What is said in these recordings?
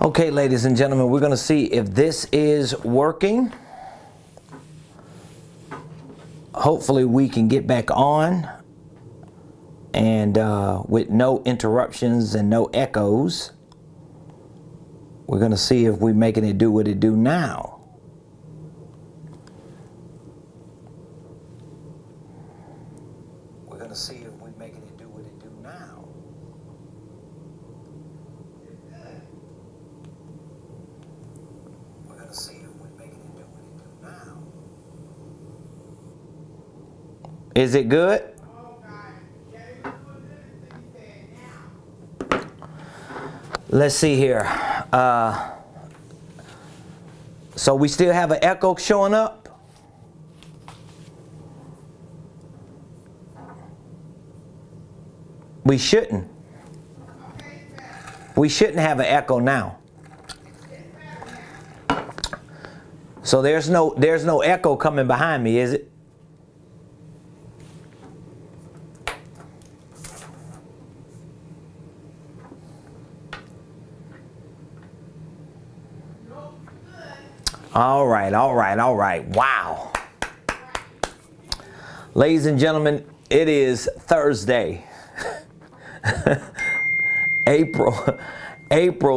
Okay, ladies and gentlemen, we're going to see if this is working. Hopefully we can get back on and with no interruptions and no echoes. We're going to see if we're making it do what it do now. We're going to see if we're making it do what it do now. We're going to see if we're making it do what it do now. Is it good? Let's see here. So we still have an echo showing up. We shouldn't. We shouldn't have an echo now. So there's no echo coming behind me, is it? All right. Wow. Ladies and gentlemen, it is Thursday, April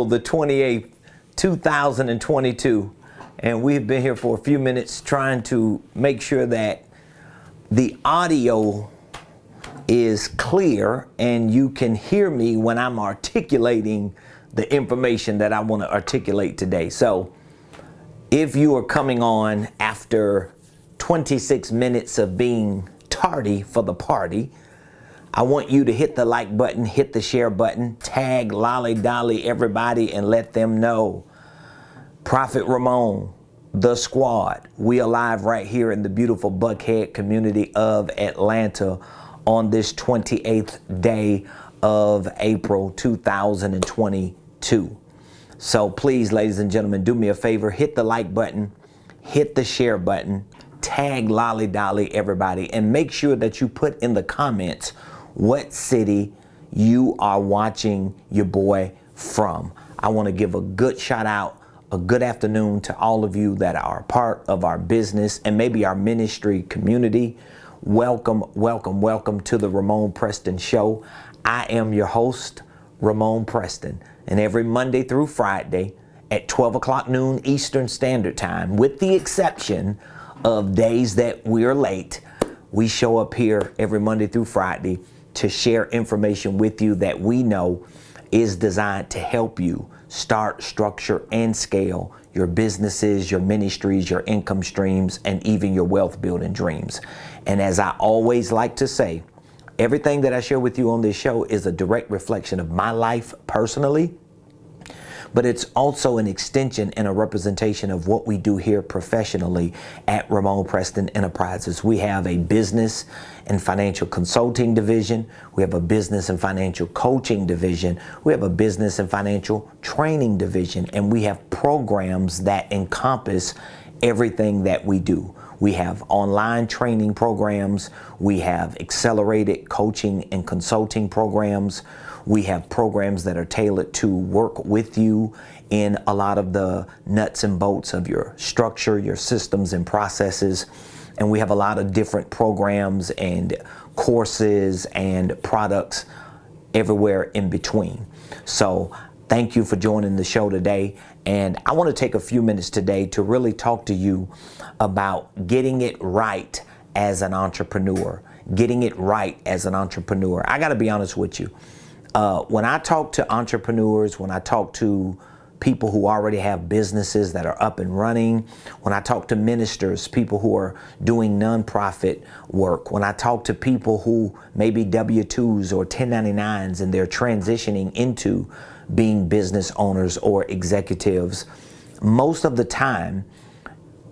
the 28th, 2022. And we've been here for a few minutes trying to make sure that the audio is clear and you can hear me when I'm articulating the information that I want to articulate today. So if you are coming on after 26 minutes of being tardy for the party, I want you to hit the like button, hit the share button, tag Lolly Dolly everybody and let them know. Prophet Ramon, the squad, we are live right here in the beautiful Buckhead community of Atlanta on this 28th day of April 2022. So please, ladies and gentlemen, do me a favor, hit the like button, hit the share button, tag Lolly Dolly everybody, and make sure that you put in the comments what city you are watching your boy from. I want to give a good shout out, a good afternoon to all of you that are part of our business and maybe our ministry community. Welcome to the Ramon Preston Show. I am your host, Ramon Preston. And every Monday through Friday at 12 o'clock noon Eastern Standard Time, with the exception of days that we're late, we show up here every Monday through Friday to share information with you that we know is designed to help you start, structure, and scale your businesses, your ministries, your income streams, and even your wealth building dreams. And as I always like to say, everything that I share with you on this show is a direct reflection of my life personally, but it's also an extension and a representation of what we do here professionally at Ramon Preston Enterprises. We have a business and financial consulting division. We have a business and financial coaching division. We have a business and financial training division, and we have programs that encompass everything that we do. We have online training programs. We have accelerated coaching and consulting programs. We have programs that are tailored to work with you in a lot of the nuts and bolts of your structure, your systems and processes. And we have a lot of different programs and courses and products everywhere in between. So thank you for joining the show today. And I want to take a few minutes today to really talk to you about getting it right as an entrepreneur. Getting it right as an entrepreneur. I got to be honest with you. When I talk to entrepreneurs, when I talk to people who already have businesses that are up and running, when I talk to ministers, people who are doing nonprofit work, when I talk to people who may be W-2s or 1099s and they're transitioning into being business owners or executives, most of the time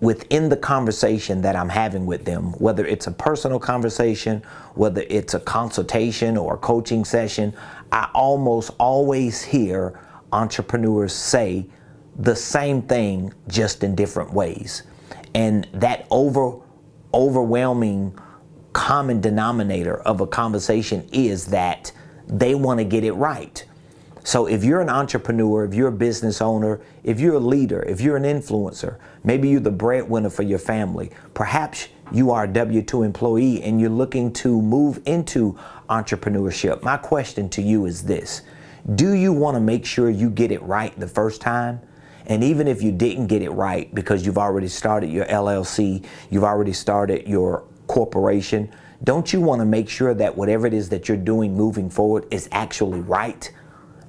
within the conversation that I'm having with them, whether it's a personal conversation, whether it's a consultation or a coaching session, I almost always hear entrepreneurs say the same thing just in different ways. And that overwhelming common denominator of a conversation is that they want to get it right. So if you're an entrepreneur, if you're a business owner, if you're a leader, if you're an influencer, maybe you're the breadwinner for your family, perhaps you are a W-2 employee and you're looking to move into entrepreneurship. My question to you is this: do you want to make sure you get it right the first time? And even if you didn't get it right because you've already started your LLC, you've already started your corporation, don't you want to make sure that whatever it is that you're doing moving forward is actually right?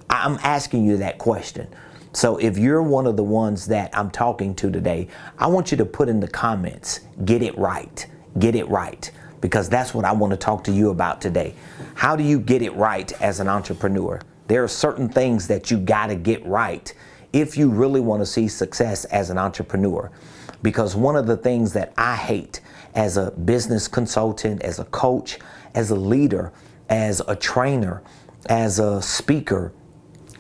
I'm asking you that question. So if you're one of the ones that I'm talking to today, I want you to put in the comments, get it right, because that's what I want to talk to you about today. How do you get it right as an entrepreneur? There are certain things that you got to get right if you really want to see success as an entrepreneur. Because one of the things that I hate as a business consultant, as a coach, as a leader, as a trainer, as a speaker,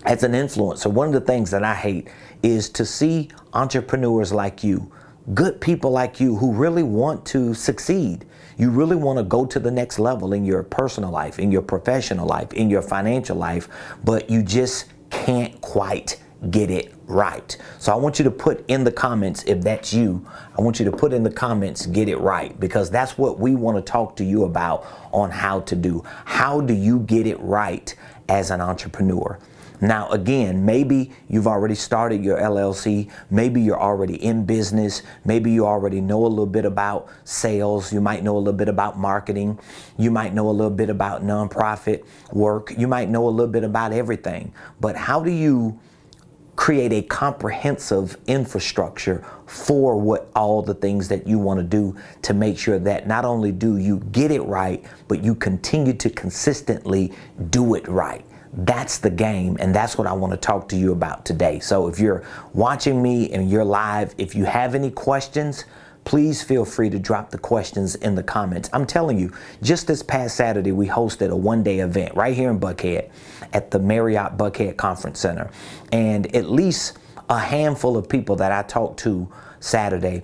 as an influencer, one of the things that I hate is to see entrepreneurs like you, good people like you who really want to succeed. You really want to go to the next level in your personal life, in your professional life, in your financial life, but you just can't quite get it right. So I want you to put in the comments, if that's you, I want you to put in the comments, get it right, because that's what we want to talk to you about on how to do. How do you get it right as an entrepreneur? Now, again, maybe you've already started your LLC. Maybe you're already in business. Maybe you already know a little bit about sales. You might know a little bit about marketing. You might know a little bit about nonprofit work. You might know a little bit about everything. But how do you create a comprehensive infrastructure for what all the things that you want to do to make sure that not only do you get it right, but you continue to consistently do it right? That's the game, and that's what I want to talk to you about today. So if you're watching me and you're live, if you have any questions, please feel free to drop the questions in the comments. I'm telling you, just this past Saturday, we hosted a one-day event right here in Buckhead at the Marriott Buckhead Conference Center. And at least a handful of people that I talked to Saturday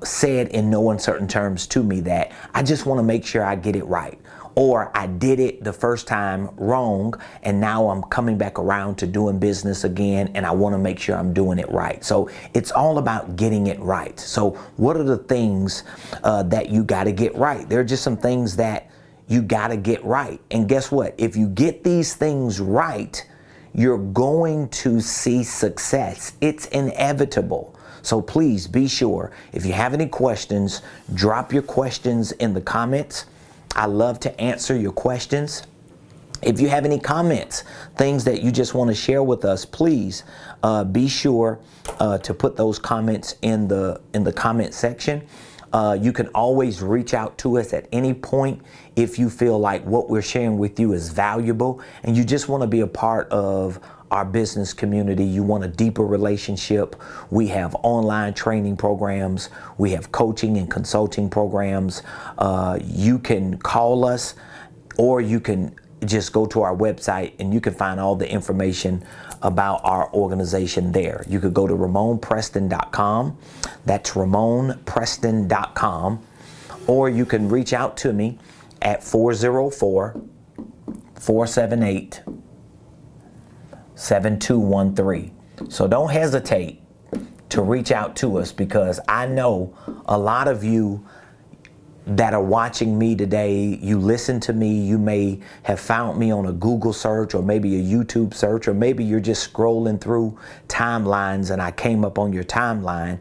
said in no uncertain terms to me that I just want to make sure I get it right. Or I did it the first time wrong, and now I'm coming back around to doing business again, and I want to make sure I'm doing it right. So it's all about getting it right. So what are the things that you got to get right? There are just some things that you got to get right. And guess what? If you get these things right, you're going to see success. It's inevitable. So please be sure, if you have any questions, drop your questions in the comments. I love to answer your questions. If you have any comments, things that you just want to share with us, please be sure to put those comments in the comment section. You can always reach out to us at any point if you feel like what we're sharing with you is valuable and you just want to be a part of our business community. You want a deeper relationship. We have online training programs. We have coaching and consulting programs. You can call us, or you can just go to our website and you can find all the information about our organization there. You could go to RamonPreston.com. That's RamonPreston.com. Or you can reach out to me at 404-478-7213. So don't hesitate to reach out to us, because I know a lot of you that are watching me today, you listen to me, you may have found me on a Google search or maybe a YouTube search, or maybe you're just scrolling through timelines and I came up on your timeline.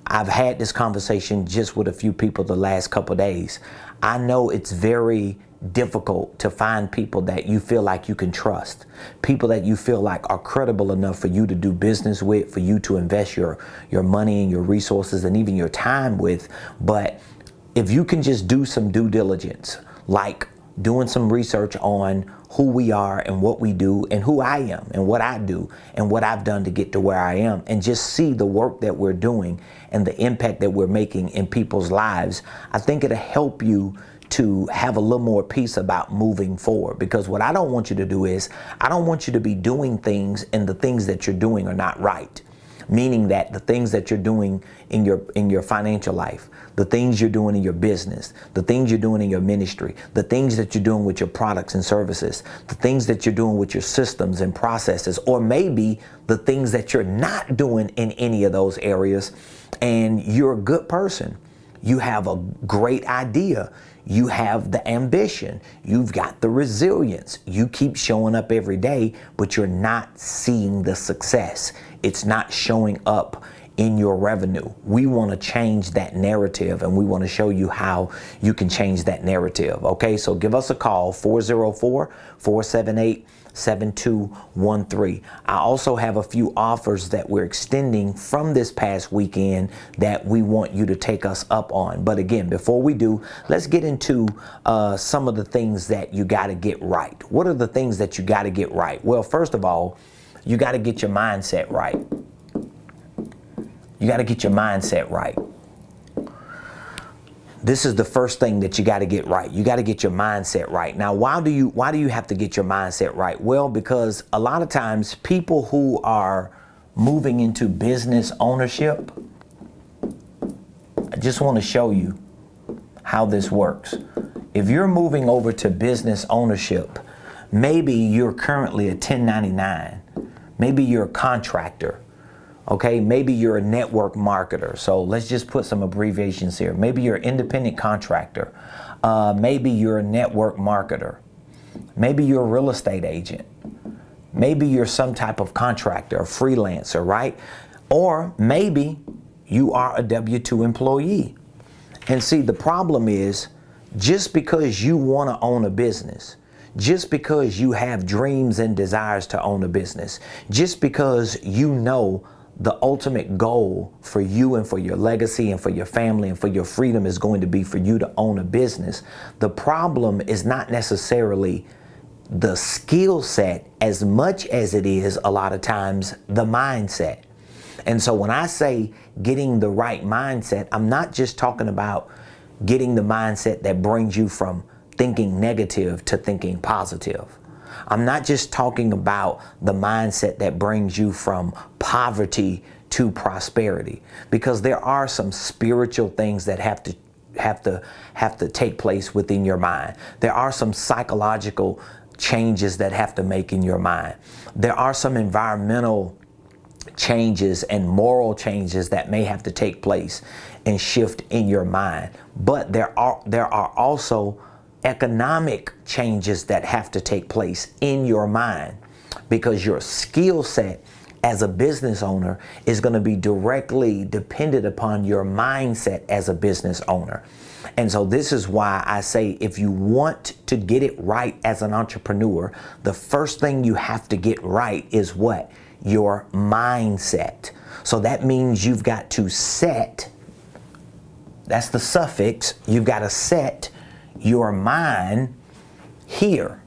I've had this conversation just with a few people the last couple of days. I know it's very difficult to find people that you feel like you can trust, people that you feel like are credible enough for you to do business with, for you to invest your money and your resources and even your time with. But if you can just do some due diligence, like doing some research on who we are and what we do and who I am and what I do and what I've done to get to where I am, and just see the work that we're doing and the impact that we're making in people's lives, I think it'll help you to have a little more peace about moving forward. Because what I don't want you to do is, I don't want you to be doing things and the things that you're doing are not right. meaning that the things that you're doing in your financial life, the things you're doing in your business, the things you're doing in your ministry, the things that you're doing with your products and services, the things that you're doing with your systems and processes, or maybe the things that you're not doing in any of those areas, and you're a good person. You have a great idea. You have the ambition. You've got the resilience. You keep showing up every day, but you're not seeing the success. It's not showing up in your revenue. We want to change that narrative, and we want to show you how you can change that narrative. Okay, so give us a call, 404-478-7213. I also have a few offers that we're extending from this past weekend that we want you to take us up on. But again, before we do, let's get into some of the things that you got to get right. What are the things that you got to get right? Well, first of all, you got to get your mindset right. You got to get your mindset right. This is the first thing that you got to get right. You got to get your mindset right. Now, why do you have to get your mindset right? Well, because a lot of times people who are moving into business ownership, I just want to show you how this works. If you're moving over to business ownership, maybe you're currently a 1099. Maybe you're a contractor. Okay, maybe you're a network marketer. So let's just put some abbreviations here. Maybe you're an independent contractor. Maybe you're a network marketer. Maybe you're a real estate agent. Maybe you're some type of contractor, a freelancer, right? Or maybe you are a W-2 employee. And see, the problem is, just because you want to own a business, just because you have dreams and desires to own a business, just because you know the ultimate goal for you and for your legacy and for your family and for your freedom is going to be for you to own a business, the problem is not necessarily the skill set as much as it is a lot of times the mindset. And so when I say getting the right mindset, I'm not just talking about getting the mindset that brings you from thinking negative to thinking positive. I'm not just talking about the mindset that brings you from poverty to prosperity, because there are some spiritual things that have to take place within your mind. There are some psychological changes that have to make in your mind. There are some environmental changes and moral changes that may have to take place and shift in your mind. But there are also economic changes that have to take place in your mind, because your skill set as a business owner is going to be directly dependent upon your mindset as a business owner. And so this is why I say, if you want to get it right as an entrepreneur, the first thing you have to get right is what? Your mindset. So that means you've got to set, that's the suffix, you've got to set your mind here.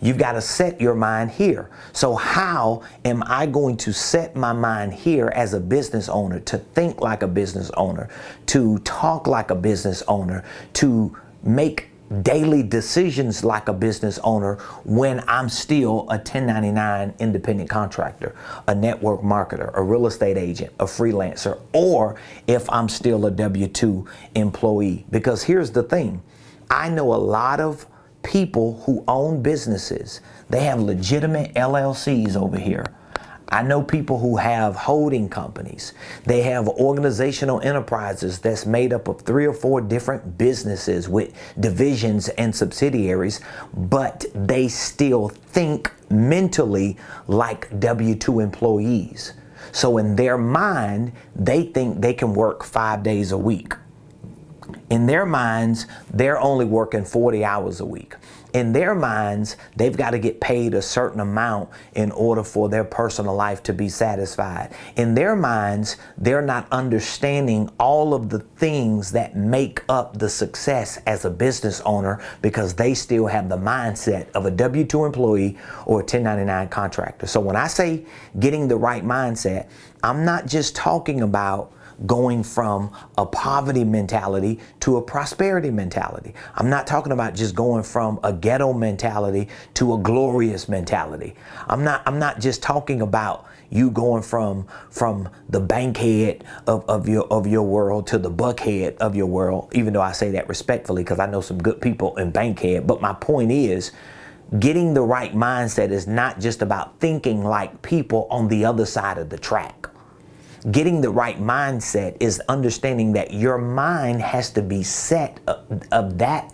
You've got to set your mind here. So how am I going to set my mind here as a business owner, to think like a business owner, to talk like a business owner, to make daily decisions like a business owner when I'm still a 1099 independent contractor, a network marketer, a real estate agent, a freelancer, or if I'm still a W-2 employee? Because here's the thing. I know a lot of people who own businesses. They have legitimate LLCs over here. I know people who have holding companies. They have organizational enterprises that's made up of 3 or 4 different businesses with divisions and subsidiaries, but they still think mentally like W-2 employees. So in their mind, they think they can work 5 days a week. In their minds, they're only working 40 hours a week. In their minds, they've got to get paid a certain amount in order for their personal life to be satisfied. In their minds, they're not understanding all of the things that make up the success as a business owner, because they still have the mindset of a W-2 employee or a 1099 contractor. So when I say getting the right mindset, I'm not just talking about going from a poverty mentality to a prosperity mentality. I'm not talking about just going from a ghetto mentality to a glorious mentality. I'm not just talking about you going from the bankhead of your world to the buckhead of your world, even though I say that respectfully because I know some good people in bankhead. But my point is, getting the right mindset is not just about thinking like people on the other side of the track. Getting the right mindset is understanding that your mind has to be set of that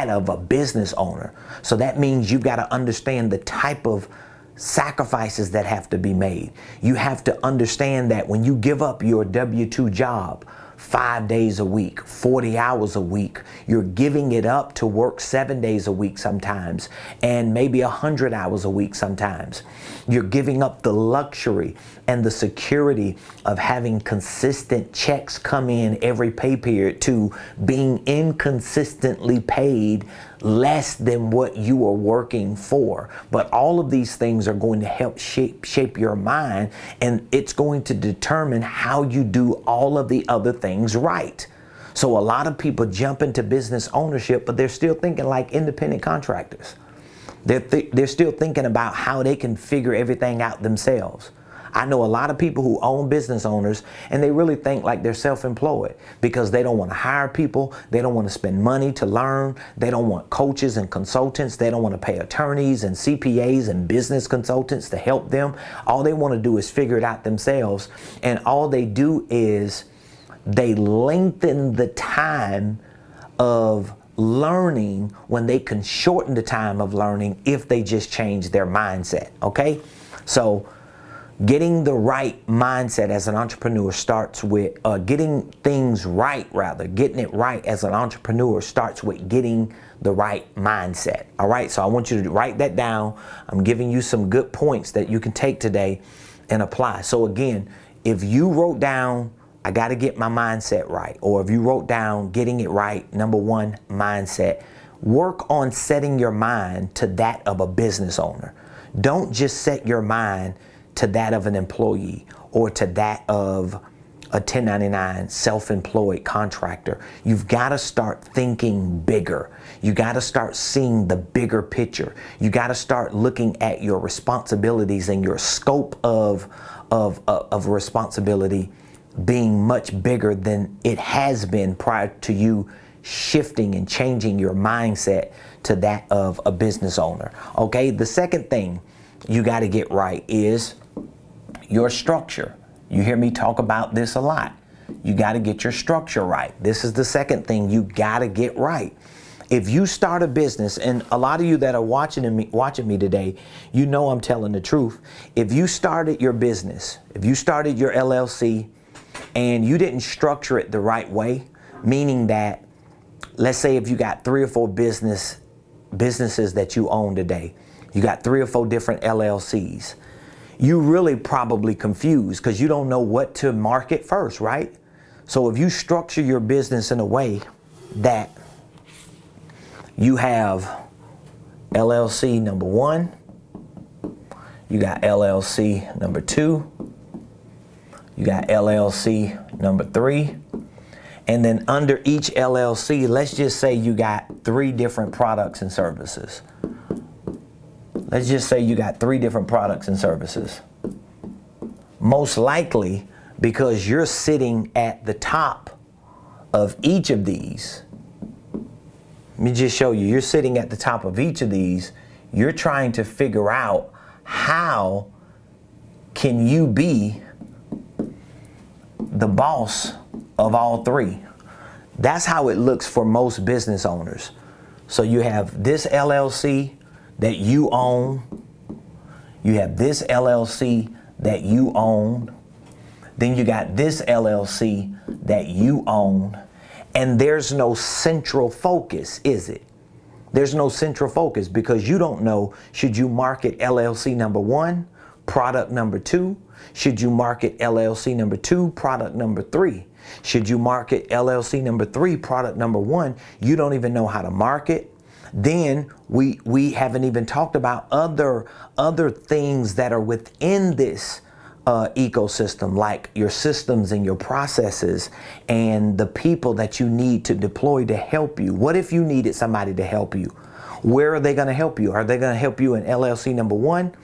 of a business owner. So that means you've got to understand the type of sacrifices that have to be made. You have to understand that when you give up your W-2 job 5 days a week, 40 hours a week, you're giving it up to work 7 days a week sometimes, and maybe 100 hours a week sometimes. You're giving up the luxury and the security of having consistent checks come in every pay period to being inconsistently paid less than what you are working for. But all of these things are going to help shape your mind, and it's going to determine how you do all of the other things right. So a lot of people jump into business ownership, but they're still thinking like independent contractors. They're still thinking about how they can figure everything out themselves. I know a lot of people who own business owners, and they really think like they're self-employed because they don't want to hire people. They don't want to spend money to learn. They don't want coaches and consultants. They don't want to pay attorneys and CPAs and business consultants to help them. All they want to do is figure it out themselves. And all they do is they lengthen the time of learning when they can shorten the time of learning if they just change their mindset. Okay? So getting the right mindset as an entrepreneur starts with getting things right, getting it right as an entrepreneur starts with getting the right mindset. All right, so I want you to write that down. I'm giving you some good points that you can take today and apply. So again, if you wrote down, I got to get my mindset right, or if you wrote down getting it right, number one, mindset, work on setting your mind to that of a business owner. Don't just set your mind to that of an employee or to that of a 1099 self-employed contractor. You've got to start thinking bigger. You got to start seeing the bigger picture. You got to start looking at your responsibilities and your scope of responsibility being much bigger than it has been prior to you shifting and changing your mindset to that of a business owner. Okay, the second thing you got to get right is your structure. You hear me talk about this a lot. You got to get your structure right. This is the second thing you got to get right. If you start a business, and a lot of you that are watching me today, you know I'm telling the truth. If you started your business, if you started your LLC and you didn't structure it the right way, meaning that, let's say if you got 3 or 4 businesses that you own today, you got 3 or 4 different LLCs. You really probably confused because you don't know what to market first, right? So if you structure your business in a way that you have LLC number 1, you got LLC number 2, you got LLC number 3, and then under each LLC, let's just say you got 3 different products and services. Let's just say you got 3 different products and services. Most likely, because you're sitting at the top of each of these, let me just show you, you're sitting at the top of each of these, you're trying to figure out how can you be the boss of all 3. That's how it looks for most business owners. So you have this LLC that you own, you have this LLC that you own, then you got this LLC that you own, and there's no central focus, is it? There's no central focus because you don't know, should you market LLC number 1, product number 2? Should you market LLC number 2, product number 3? Should you market LLC number 3, product number 1? You don't even know how to market. Then we haven't even talked about other things that are within this ecosystem, like your systems and your processes and the people that you need to deploy to help you. What if you needed somebody to help you? Where are they going to help you? Are they going to help you in LLC number 1?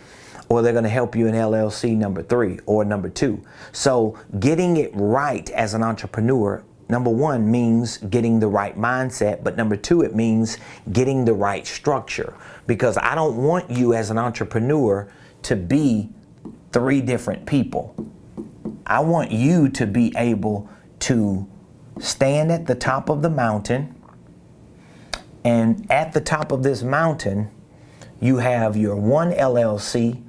Or they're going to help you in LLC number 3 or number 2. So getting it right as an entrepreneur, number 1 means getting the right mindset, but number 2, it means getting the right structure. Because I don't want you as an entrepreneur to be 3 different people. I want you to be able to stand at the top of the mountain, and at the top of this mountain, you have your one LLC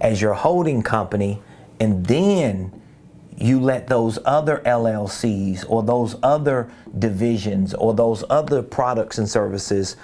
as your holding company, and then you let those other LLCs or those other divisions or those other products and services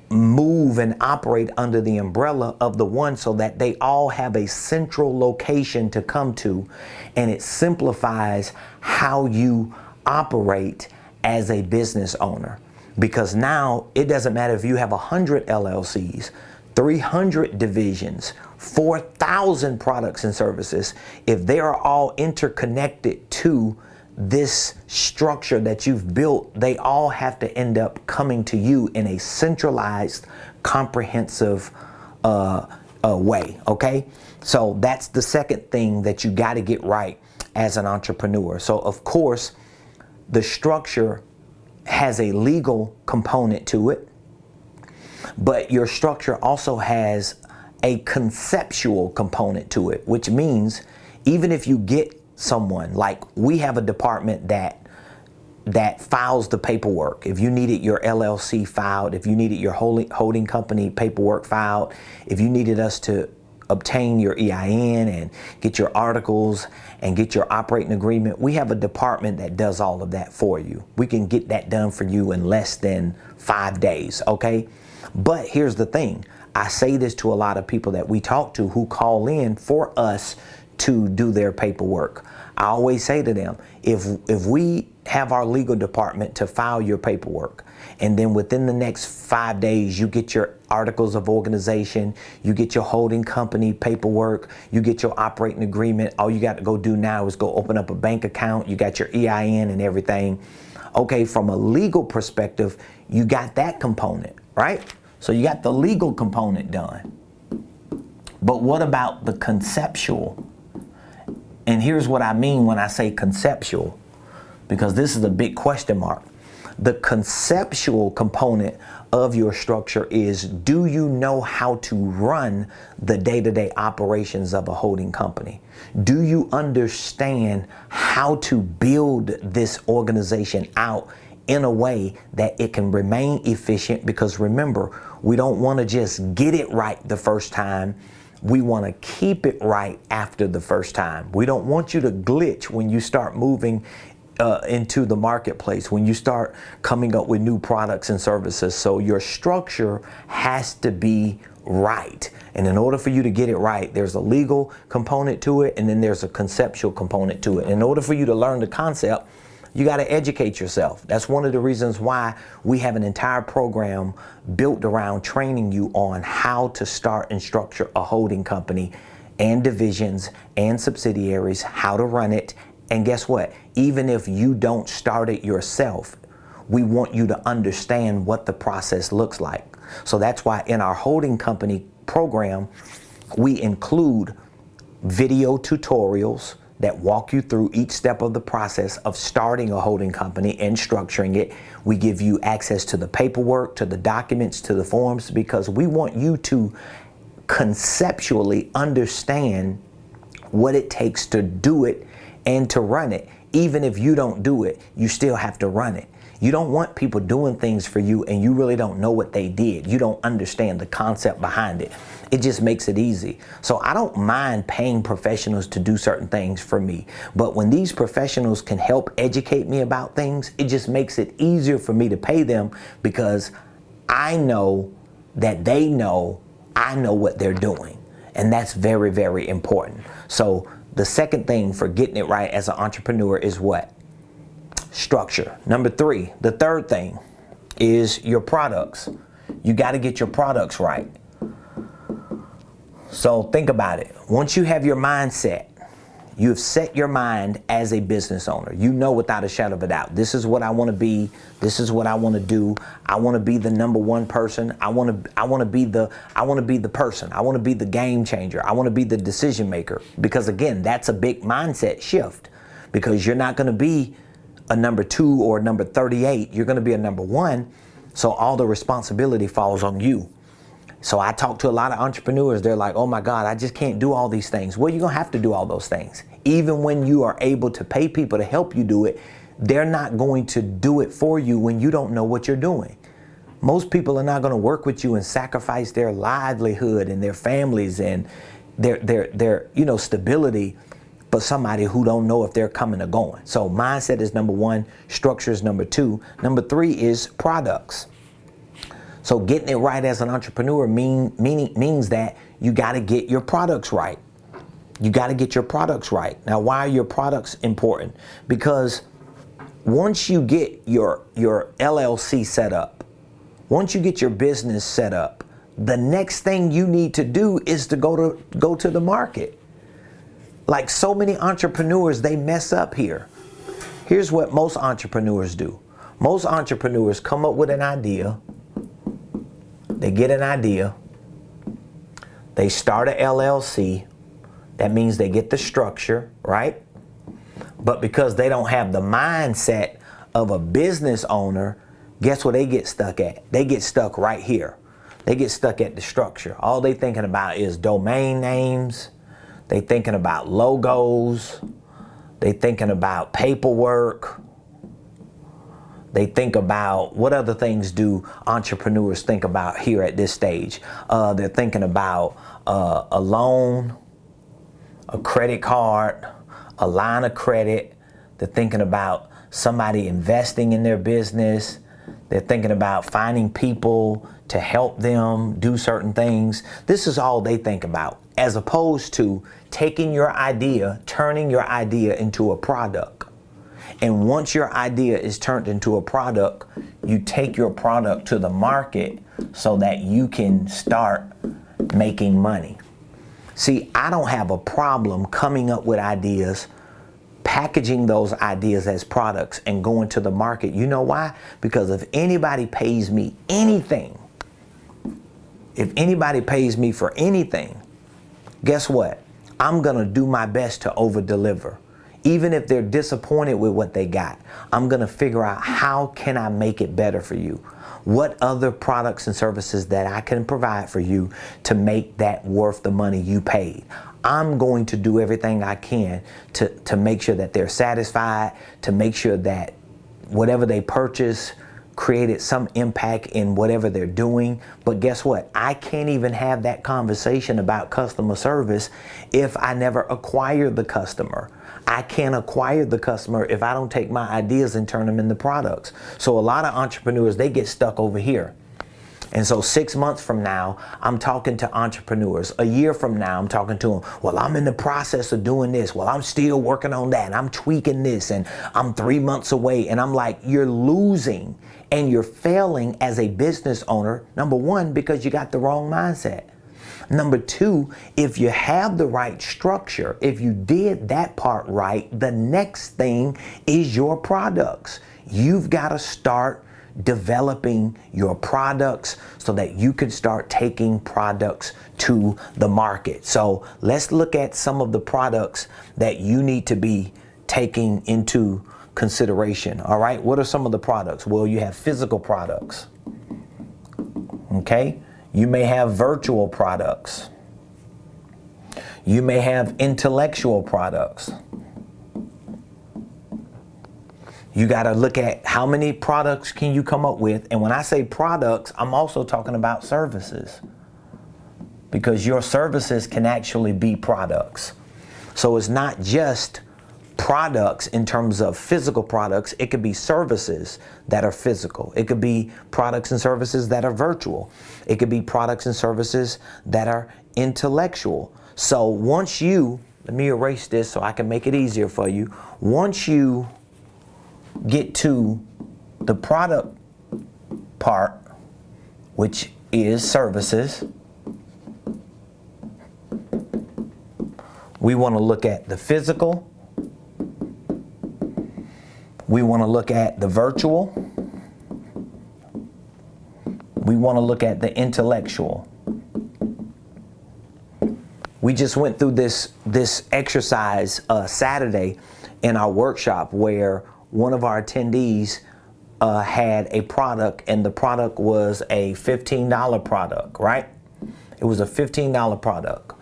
move and operate under the umbrella of the one, so that they all have a central location to come to, and it simplifies how you operate as a business owner. Because now it doesn't matter if you have 100 LLCs, 300 divisions, 4,000 products and services, if they are all interconnected to this structure that you've built, they all have to end up coming to you in a centralized, comprehensive way, okay? So that's the second thing that you got to get right as an entrepreneur. So of course, the structure has a legal component to it, but your structure also has a conceptual component to it, which means even if you get someone, like we have a department that files the paperwork. If you needed your LLC filed, if you needed your holding company paperwork filed, if you needed us to obtain your EIN and get your articles and get your operating agreement, we have a department that does all of that for you. We can get that done for you in less than 5 days, okay? But here's the thing. I say this to a lot of people that we talk to who call in for us to do their paperwork. I always say to them, if we have our legal department to file your paperwork, and then within the next 5 days you get your articles of organization, you get your holding company paperwork, you get your operating agreement, all you got to go do now is go open up a bank account, you got your EIN and everything. Okay, from a legal perspective, you got that component, right? So you got the legal component done. But what about the conceptual? And here's what I mean when I say conceptual, because this is a big question mark. The conceptual component of your structure is, do you know how to run the day-to-day operations of a holding company? Do you understand how to build this organization out in a way that it can remain efficient? Because remember, we don't want to just get it right the first time. We want to keep it right after the first time. We don't want you to glitch when you start moving into the marketplace, when you start coming up with new products and services. So your structure has to be right. And in order for you to get it right, there's a legal component to it, and then there's a conceptual component to it. In order for you to learn the concept, you got to educate yourself. That's one of the reasons why we have an entire program built around training you on how to start and structure a holding company and divisions and subsidiaries, how to run it. And guess what? Even if you don't start it yourself, we want you to understand what the process looks like. So that's why in our holding company program, we include video tutorials that walk you through each step of the process of starting a holding company and structuring it. We give you access to the paperwork, to the documents, to the forms, because we want you to conceptually understand what it takes to do it and to run it. Even if you don't do it, you still have to run it. You don't want people doing things for you and you really don't know what they did. You don't understand the concept behind it. It just makes it easy. So I don't mind paying professionals to do certain things for me. But when these professionals can help educate me about things, it just makes it easier for me to pay them, because I know that they know I know what they're doing. And that's very, very important. So the second thing for getting it right as an entrepreneur is what? Structure. Number 3, the third thing is your products. You got to get your products right. So think about it. Once you have your mindset, you've set your mind as a business owner. You know without a shadow of a doubt, this is what I want to be. This is what I want to do. I want to be the number one person. I want to be the person. I want to be the game changer. I want to be the decision maker. Because again, that's a big mindset shift, because you're not going to be a number 2 or number 38. You're going to be a number 1. So all the responsibility falls on you. So I talk to a lot of entrepreneurs. They're like, oh my God, I just can't do all these things. Well, you're going to have to do all those things. Even when you are able to pay people to help you do it, they're not going to do it for you when you don't know what you're doing. Most people are not going to work with you and sacrifice their livelihood and their families and their stability for somebody who don't know if they're coming or going. So mindset is number 1, structure is number 2. Number 3 is products. So getting it right as an entrepreneur means that you got to get your products right. You got to get your products right. Now, why are your products important? Because once you get your LLC set up, once you get your business set up, the next thing you need to do is to go to the market. Like so many entrepreneurs, they mess up here. Here's what most entrepreneurs do. Most entrepreneurs come up with an idea. They get an idea, they start a LLC, that means they get the structure, right? But because they don't have the mindset of a business owner, guess what they get stuck at? They get stuck right here. They get stuck at the structure. All they thinking about is domain names, they thinking about logos, they thinking about paperwork. They think about what other things do entrepreneurs think about here at this stage. They're thinking about a loan, a credit card, a line of credit. They're thinking about somebody investing in their business. They're thinking about finding people to help them do certain things. This is all they think about, as opposed to taking your idea, turning your idea into a product. And once your idea is turned into a product, you take your product to the market so that you can start making money. See, I don't have a problem coming up with ideas, packaging those ideas as products and going to the market. You know why? Because if anybody pays me anything, if anybody pays me for anything, guess what? I'm going to do my best to over-deliver. Even if they're disappointed with what they got, I'm going to figure out how can I make it better for you? What other products and services that I can provide for you to make that worth the money you paid? I'm going to do everything I can to make sure that they're satisfied, to make sure that whatever they purchase created some impact in whatever they're doing. But guess what? I can't even have that conversation about customer service if I never acquire the customer. I can't acquire the customer if I don't take my ideas and turn them into products. So a lot of entrepreneurs, they get stuck over here. And so 6 months from now, I'm talking to entrepreneurs. A year from now, I'm talking to them. Well, I'm in the process of doing this. Well, I'm still working on that. And I'm tweaking this. And I'm 3 months away. And I'm like, you're losing and you're failing as a business owner. Number 1, because you got the wrong mindset. Number 2, if you have the right structure, if you did that part right, the next thing is your products. You've got to start developing your products so that you can start taking products to the market. So let's look at some of the products that you need to be taking into consideration. All right, what are some of the products? Well, you have physical products. Okay, you may have virtual products. You may have intellectual products. You got to look at how many products can you come up with. And when I say products, I'm also talking about services, because your services can actually be products. So it's not just products in terms of physical products. It could be services that are physical. It could be products and services that are virtual. It could be products and services that are intellectual. So once you, let me erase this so I can make it easier for you. Once you get to the product part, which is services, We want to look at the physical. We want to look at the virtual. We want to look at the intellectual. We just went through this exercise Saturday in our workshop where one of our attendees had a product, and the product was a $15 product, right? It was a $15 product.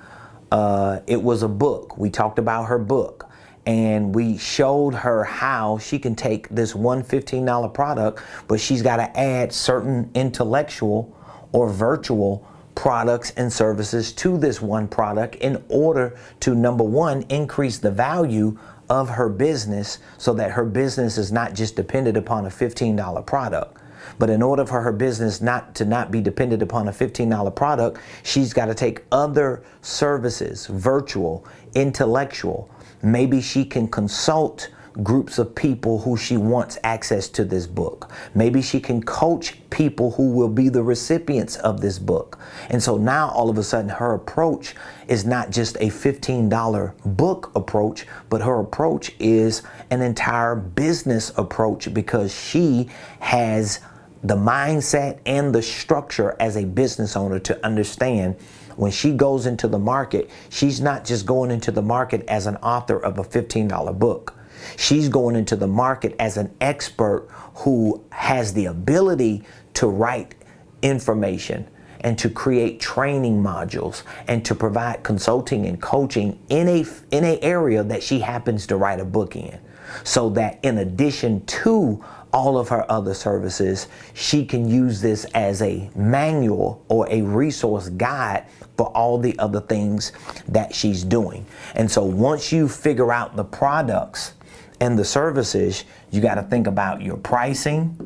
It was a book. We talked about her book, and we showed her how she can take this one $15 product, but she's got to add certain intellectual or virtual products and services to this one product in order to, number one, increase the value of her business so that her business is not just dependent upon a $15 product. But in order for her business not to be dependent upon a $15 product, she's got to take other services, virtual, intellectual. Maybe she can consult groups of people who she wants access to this book. Maybe she can coach people who will be the recipients of this book. And so now all of a sudden her approach is not just a $15 book approach, but her approach is an entire business approach, because she has the mindset and the structure as a business owner to understand when she goes into the market, she's not just going into the market as an author of a $15 book. She's going into the market as an expert who has the ability to write information and to create training modules and to provide consulting and coaching in a area that she happens to write a book in. So that in addition to all of her other services, she can use this as a manual or a resource guide for all the other things that she's doing. And so once you figure out the products and the services, you got to think about your pricing,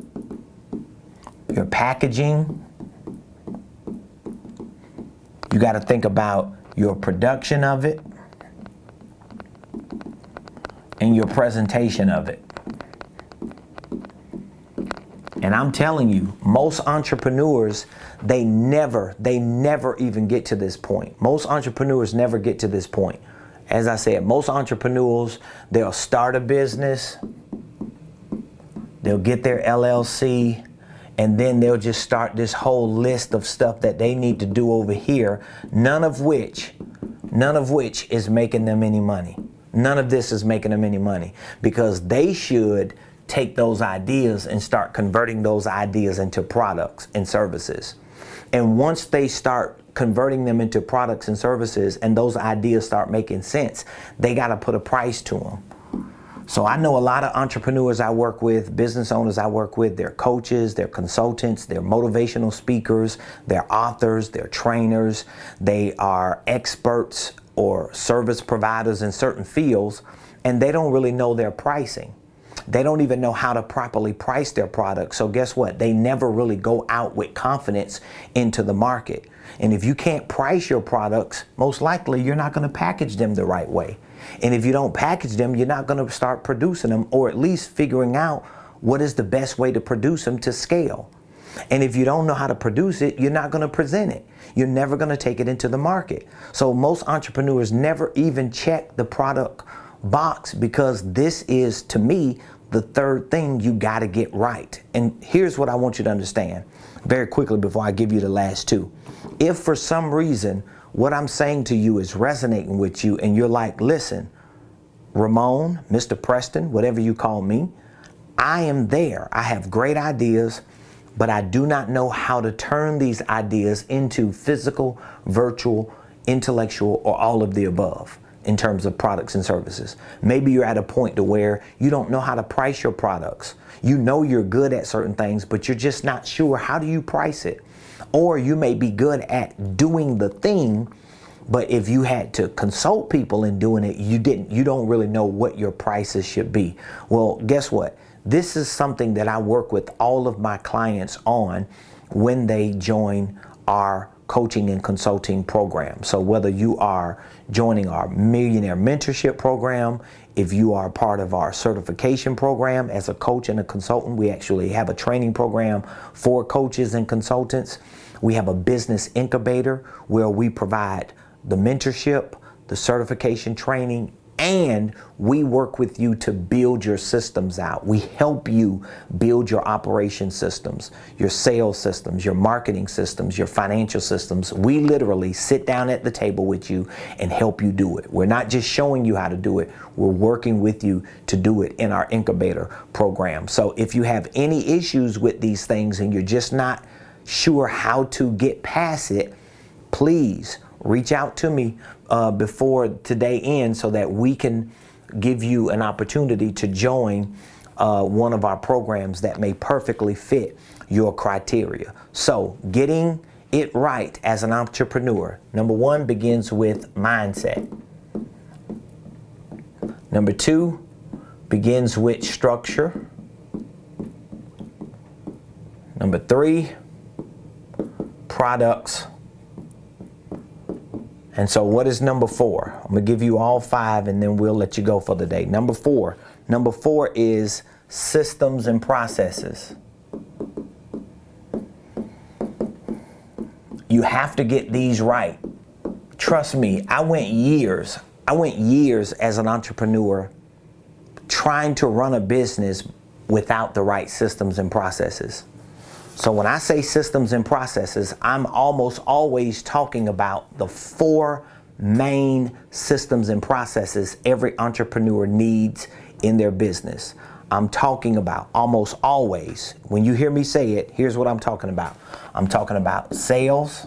your packaging. You got to think about your production of it and your presentation of it. And I'm telling you, most entrepreneurs, they never even get to this point. Most entrepreneurs never get to this point. As I said, most entrepreneurs, they'll start a business, they'll get their LLC, and then they'll just start this whole list of stuff that they need to do over here, none of which is making them any money. None of this is making them any money, because they should take those ideas and start converting those ideas into products and services. And once they start converting them into products and services and those ideas start making sense, they got to put a price to them. So I know a lot of entrepreneurs I work with, business owners I work with, they're coaches, they're consultants, they're motivational speakers, they're authors, they're trainers, they are experts or service providers in certain fields, and they don't really know their pricing. They don't even know how to properly price their products. So guess what? They never really go out with confidence into the market. And if you can't price your products, most likely you're not going to package them the right way. And if you don't package them, you're not going to start producing them, or at least figuring out what is the best way to produce them to scale. And if you don't know how to produce it, you're not going to present it. You're never going to take it into the market. So most entrepreneurs never even check the product box, because this is, to me, the third thing you got to get right. And here's what I want you to understand very quickly before I give you the last two. If for some reason what I'm saying to you is resonating with you and you're like, listen, Ramon, Mr. Preston, whatever you call me, I am there. I have great ideas, but I do not know how to turn these ideas into physical, virtual, intellectual, or all of the above in terms of products and services. Maybe you're at a point to where you don't know how to price your products. You know you're good at certain things, but you're just not sure how do you price it. Or you may be good at doing the thing, but if you had to consult people in doing it, you don't really know what your prices should be. Well, guess what? This is something that I work with all of my clients on when they join our coaching and consulting program. So whether you are joining our Millionaire Mentorship program, if you are part of our certification program as a coach and a consultant, we actually have a training program for coaches and consultants. We have a business incubator where we provide the mentorship, the certification training, and we work with you to build your systems out. We help you build your operation systems, your sales systems, your marketing systems, your financial systems. We literally sit down at the table with you and help you do it. We're not just showing you how to do it. We're working with you to do it in our incubator program. So if you have any issues with these things and you're just not sure how to get past it, please reach out to me before today ends so that we can give you an opportunity to join one of our programs that may perfectly fit your criteria. So getting it right as an entrepreneur, number one, begins with mindset. Number two, begins with structure. Number three, products. And so what is number four? I'm gonna give you all five and then we'll let you go for the day. Number four is systems and processes. You have to get these right. Trust me, I went years as an entrepreneur trying to run a business without the right systems and processes. So when I say systems and processes, I'm almost always talking about the four main systems and processes every entrepreneur needs in their business. I'm talking about almost always, when you hear me say it, here's what I'm talking about. I'm talking about sales.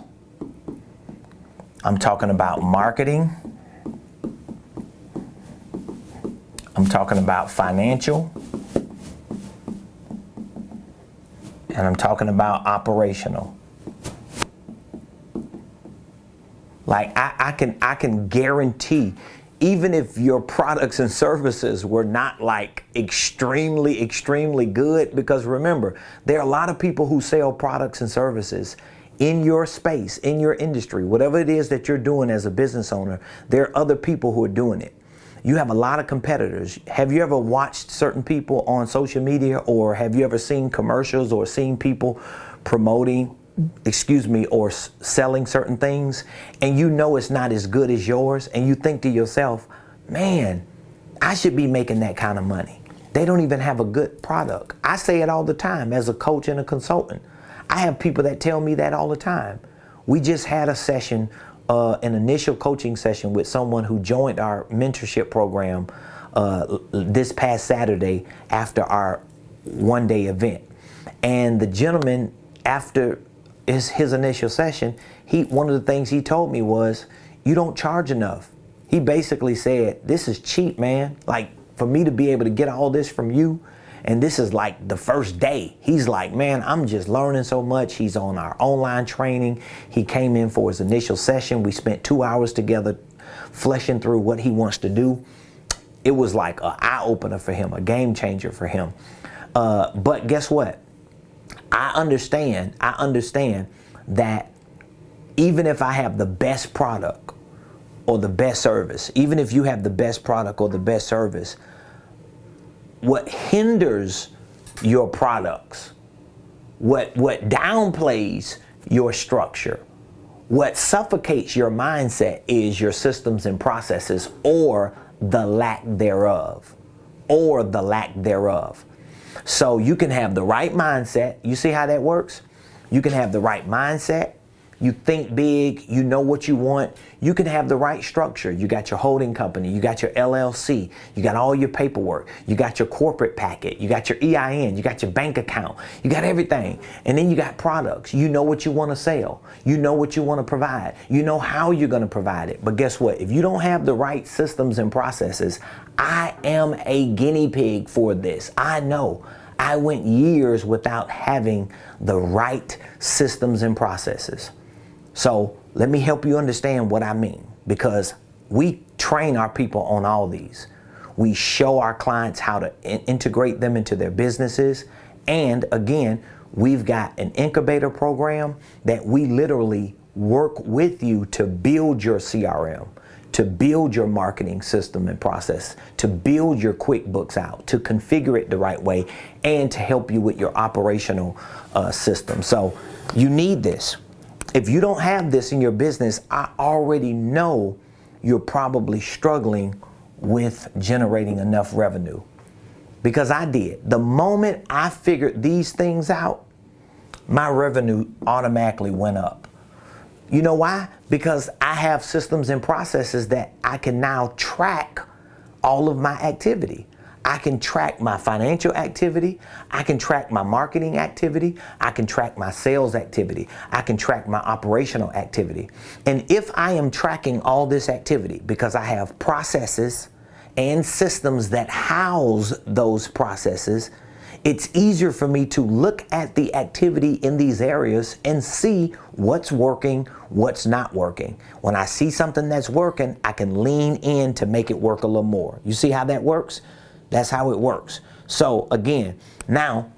I'm talking about marketing. I'm talking about financial. And I'm talking about operational. Like I can guarantee, even if your products and services were not like extremely good, because remember, there are a lot of people who sell products and services in your space, in your industry, whatever it is that you're doing as a business owner, there are other people who are doing it. You have a lot of competitors. Have you ever watched certain people on social media, or have you ever seen commercials or seen people promoting, or selling certain things, and you know it's not as good as yours, and you think to yourself, man, I should be making that kind of money. They don't even have a good product. I say it all the time as a coach and a consultant. I have people that tell me that all the time. We just had a session, an initial coaching session with someone who joined our mentorship program this past Saturday after our one-day event. And the gentleman, after his initial session, one of the things he told me was, you don't charge enough. He basically said, this is cheap, man. Like, for me to be able to get all this from you, and this is like the first day. He's like, man, I'm just learning so much. He's on our online training. He came in for his initial session. We spent 2 hours together fleshing through what he wants to do. It was like an eye-opener for him, a game changer for him. But guess what? I understand that even if I have the best product or the best service, even if you have the best product or the best service, what hinders your products, what downplays your structure, what suffocates your mindset is your systems and processes, or the lack thereof, So you can have the right mindset. You see how that works? You can have the right mindset. You think big, you know what you want. You can have the right structure. You got your holding company, you got your LLC, you got all your paperwork, you got your corporate packet, you got your EIN, you got your bank account, you got everything. And then you got products. You know what you want to sell. You know what you want to provide. You know how you're going to provide it. But guess what? If you don't have the right systems and processes, I am a guinea pig for this. I know. I went years without having the right systems and processes. So let me help you understand what I mean, because we train our people on all these. We show our clients how to integrate them into their businesses. And again, we've got an incubator program that we literally work with you to build your CRM, to build your marketing system and process, to build your QuickBooks out, to configure it the right way, and to help you with your operational system. So you need this. If you don't have this in your business, I already know you're probably struggling with generating enough revenue. Because I did. The moment I figured these things out, my revenue automatically went up. You know why? Because I have systems and processes that I can now track all of my activity. I can track my financial activity. I can track my marketing activity. I can track my sales activity. I can track my operational activity. And if I am tracking all this activity because I have processes and systems that house those processes, it's easier for me to look at the activity in these areas and see what's working, what's not working. When I see something that's working, I can lean in to make it work a little more. You see how that works? That's how it works. So again, now,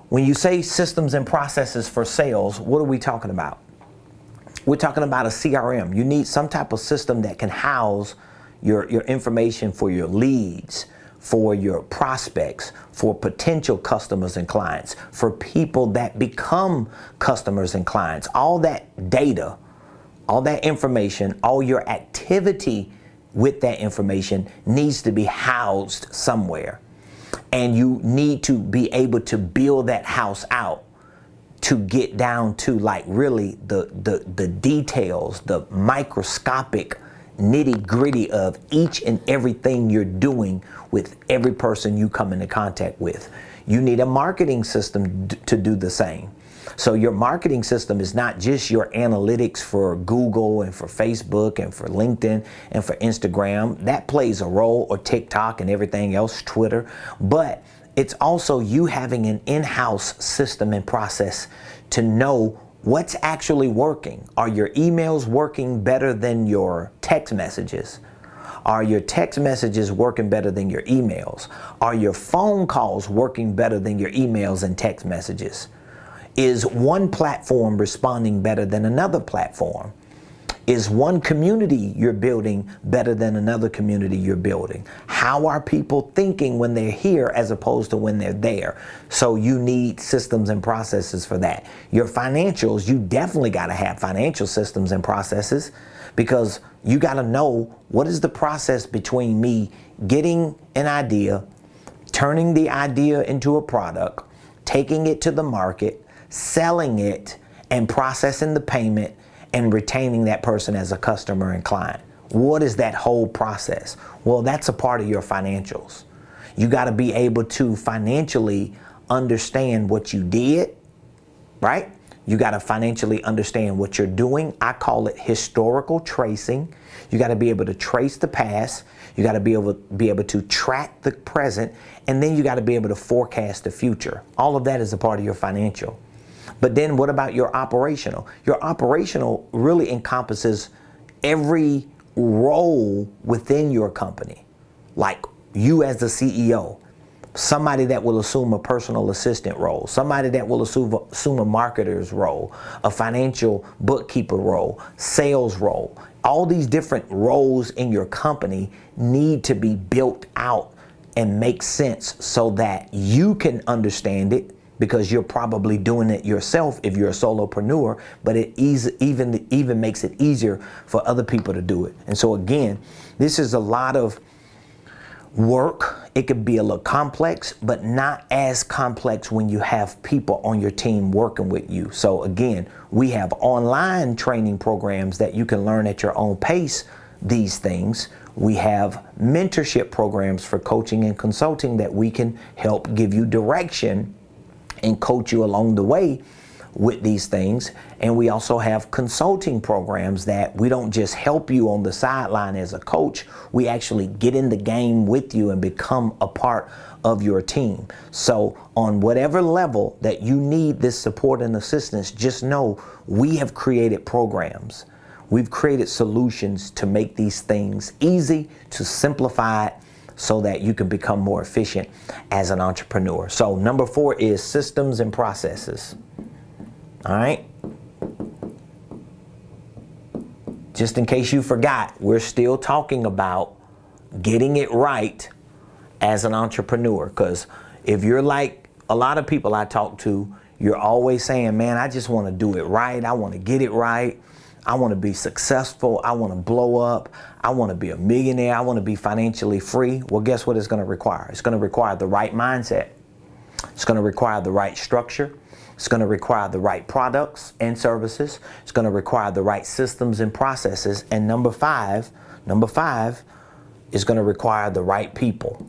when you say systems and processes for sales, what are we talking about? We're talking about a CRM. You need some type of system that can house your information for your leads, for your prospects, for potential customers and clients, for people that become customers and clients. All that data, all that information, all your activity with that information needs to be housed somewhere. And you need to be able to build that house out to get down to like really the details, the microscopic nitty-gritty of each and everything you're doing with every person you come into contact with. You need a marketing system to do the same. So your marketing system is not just your analytics for Google and for Facebook and for LinkedIn and for Instagram. That plays a role, or TikTok and everything else, Twitter. But it's also you having an in-house system and process to know what's actually working. Are your emails working better than your text messages? Are your text messages working better than your emails? Are your phone calls working better than your emails and text messages? Is one platform responding better than another platform? Is one community you're building better than another community you're building? How are people thinking when they're here as opposed to when they're there? So you need systems and processes for that. Your financials, you definitely got to have financial systems and processes, because you got to know what is the process between me getting an idea, turning the idea into a product, taking it to the market, selling it, and processing the payment, and retaining that person as a customer and client. What is that whole process? Well, that's a part of your financials. You got to be able to financially understand what you did, right? You got to financially understand what you're doing. I call it historical tracing. You got to be able to trace the past. You got to be able to track the present, and then you got to be able to forecast the future. All of that is a part of your financial. But then what about your operational? Your operational really encompasses every role within your company. Like you as the CEO, somebody that will assume a personal assistant role, somebody that will assume a marketer's role, a financial bookkeeper role, sales role. All these different roles in your company need to be built out and make sense so that you can understand it, because you're probably doing it yourself if you're a solopreneur, but it even makes it easier for other people to do it. And so again, this is a lot of work. It could be a little complex, but not as complex when you have people on your team working with you. So again, we have online training programs that you can learn at your own pace these things. We have mentorship programs for coaching and consulting that we can help give you direction and coach you along the way with these things. And we also have consulting programs that we don't just help you on the sideline as a coach, we actually get in the game with you and become a part of your team. So on whatever level that you need this support and assistance, just know we have created programs. We've created solutions to make these things easy, to simplify it, so that you can become more efficient as an entrepreneur. So number 4 is systems and processes. All right. Just in case you forgot, we're still talking about getting it right as an entrepreneur. Because if you're like a lot of people I talk to, you're always saying, man, I just want to do it right. I want to get it right. I want to be successful. I want to blow up. I want to be a millionaire. I want to be financially free. Well, guess what it's going to require? It's going to require the right mindset. It's going to require the right structure. It's going to require the right products and services. It's going to require the right systems and processes. And number five is going to require the right people.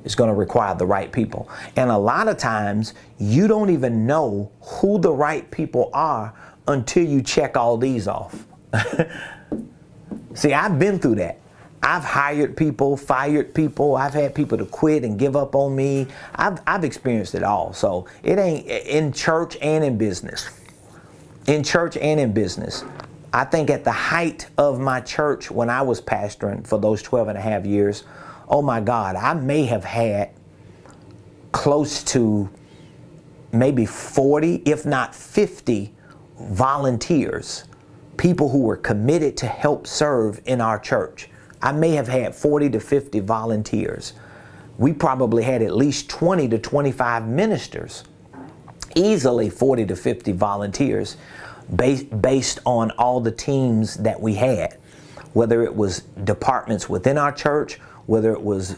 It's going to require the right people. And a lot of times you don't even know who the right people are until you check all these off. See, I've been through that. I've hired people, fired people. I've had people to quit and give up on me. I've experienced it all. So it ain't in church and in business. In church and in business. I think at the height of my church when I was pastoring for those 12 and a half years, oh my God, I may have had close to maybe 40, if not 50 volunteers, people who were committed to help serve in our church. I may have had 40 to 50 volunteers. We probably had at least 20 to 25 ministers, easily 40 to 50 volunteers based on all the teams that we had, whether it was departments within our church, whether it was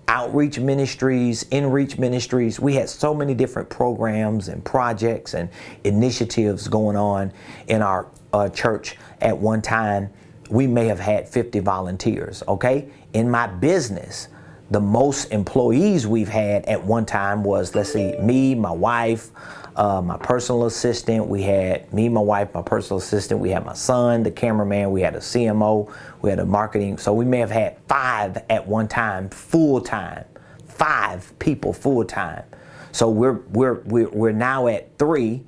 outreach ministries, in-reach ministries. We had so many different programs and projects and initiatives going on in our church at one time. We may have had 50 volunteers, okay? In my business, the most employees we've had at one time was, let's see, me, my wife, my personal assistant. We had me, my wife, my personal assistant. We had my son, the cameraman. We had a CMO. We had a marketing. So we may have had 5 at one time, full time. 5 people full time. So we're now at 3.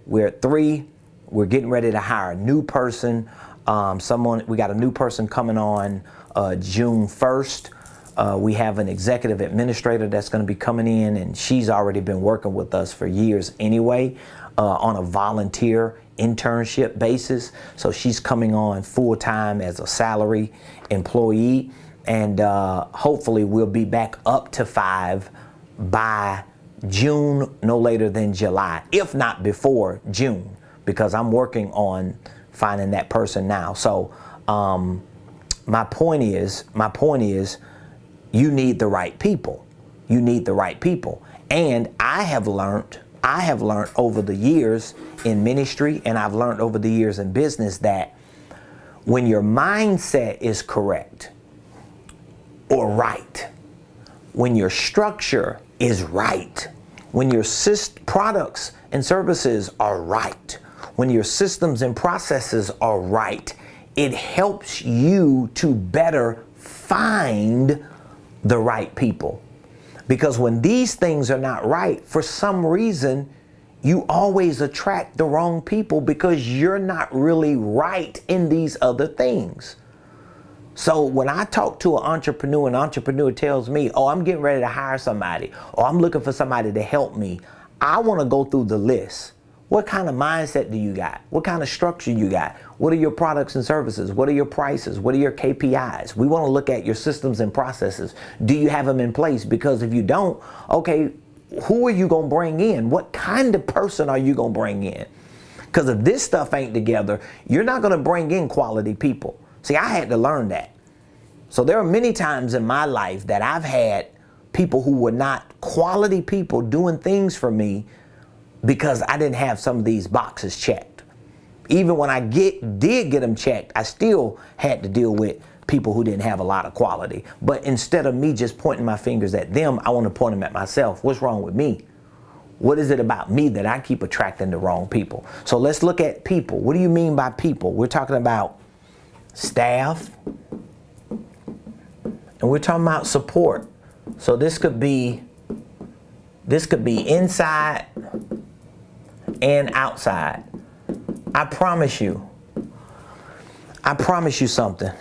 We're at 3. We're getting ready to hire a new person. We got a new person coming on June 1st. We have an executive administrator that's going to be coming in, and she's already been working with us for years anyway, on a volunteer internship basis. So she's coming on full time as a salary employee, and hopefully we'll be back up to 5 by June, no later than July, if not before June, because I'm working on finding that person now. So my point is, you need the right people. You need the right people. And I have learned over the years in ministry, and I've learned over the years in business, that when your mindset is correct or right, when your structure is right, when your products and services are right, when your systems and processes are right, it helps you to better find the right people. Because when these things are not right, for some reason, you always attract the wrong people because you're not really right in these other things. So when I talk to an entrepreneur tells me, oh, I'm getting ready to hire somebody, or I'm looking for somebody to help me, I want to go through the list. What kind of mindset do you got? What kind of structure you got? What are your products and services? What are your prices? What are your KPIs? We want to look at your systems and processes. Do you have them in place? Because if you don't, okay, who are you going to bring in? What kind of person are you going to bring in? Because if this stuff ain't together, you're not going to bring in quality people. See, I had to learn that. So there are many times in my life that I've had people who were not quality people doing things for me because I didn't have some of these boxes checked. Even when I did get them checked, I still had to deal with people who didn't have a lot of quality. But instead of me just pointing my fingers at them, I want to point them at myself. What's wrong with me? What is it about me that I keep attracting the wrong people? So let's look at people. What do you mean by people? We're talking about staff, and we're talking about support. So this could be inside and outside. I promise you something.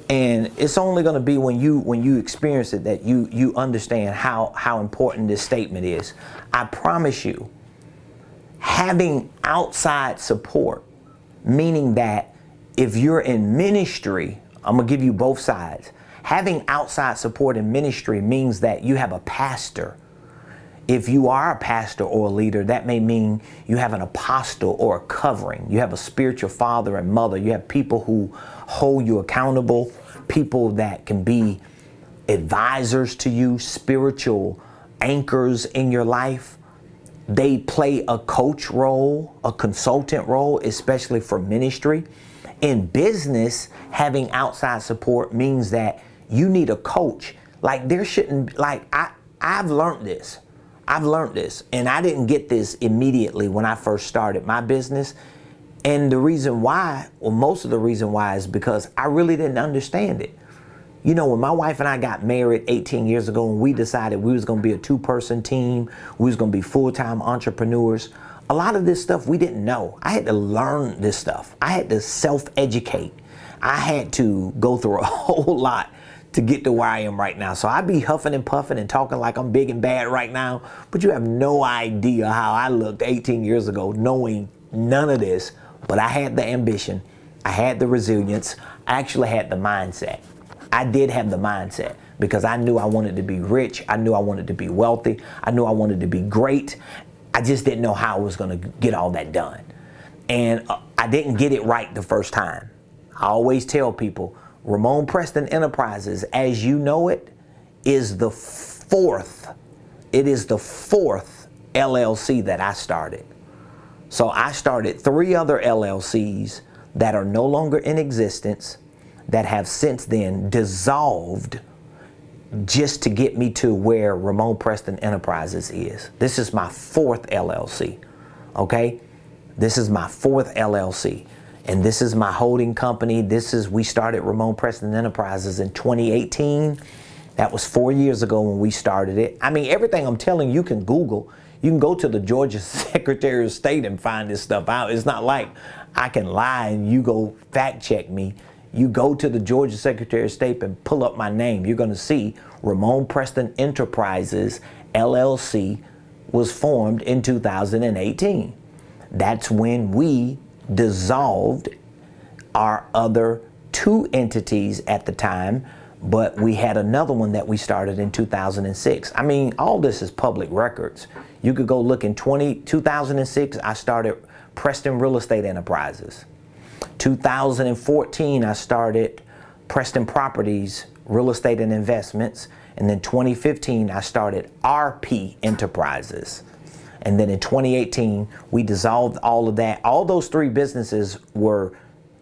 And it's only going to be when you experience it that you understand how important this statement is. I promise you, having outside support, meaning that if you're in ministry, I'm going to give you both sides. Having outside support in ministry means that you have a pastor. If you are a pastor or a leader, that may mean you have an apostle or a covering. You have a spiritual father and mother. You have people who hold you accountable, people that can be advisors to you, spiritual anchors in your life. They play a coach role, a consultant role, especially for ministry. In business, having outside support means that you need a coach. Like there shouldn't, like I've learned this. And I didn't get this immediately when I first started my business. And the reason why, or most of the reason why, is because I really didn't understand it. You know, when my wife and I got married 18 years ago and we decided we was going to be a two-person team, we was going to be full-time entrepreneurs, a lot of this stuff we didn't know. I had to learn this stuff. I had to self-educate. I had to go through a whole lot to get to where I am right now. So I be huffing and puffing and talking like I'm big and bad right now, but you have no idea how I looked 18 years ago knowing none of this. But I had the ambition, I had the resilience, I actually had the mindset. I did have the mindset because I knew I wanted to be rich, I knew I wanted to be wealthy, I knew I wanted to be great. I just didn't know how I was going to get all that done. And I didn't get it right the first time. I always tell people, Ramon Preston Enterprises, as you know it, is the fourth LLC that I started. So I started 3 other LLCs that are no longer in existence, that have since then dissolved just to get me to where Ramon Preston Enterprises is. This is my 4th LLC, okay? This is my 4th LLC. And this is my holding company. We started Ramon Preston Enterprises in 2018. That was 4 years ago when we started it. I mean, everything I'm telling you can Google. You can go to the Georgia Secretary of State and find this stuff out. It's not like I can lie and you go fact check me. You go to the Georgia Secretary of State and pull up my name. You're going to see Ramon Preston Enterprises LLC was formed in 2018. That's when we dissolved our other 2 entities at the time, but we had another one that we started in 2006. I mean, all this is public records. You could go look in 2006, I started Preston Real Estate Enterprises. 2014, I started Preston Properties, Real Estate and Investments. And then 2015, I started RP Enterprises. And then in 2018, we dissolved all of that. All those 3 businesses were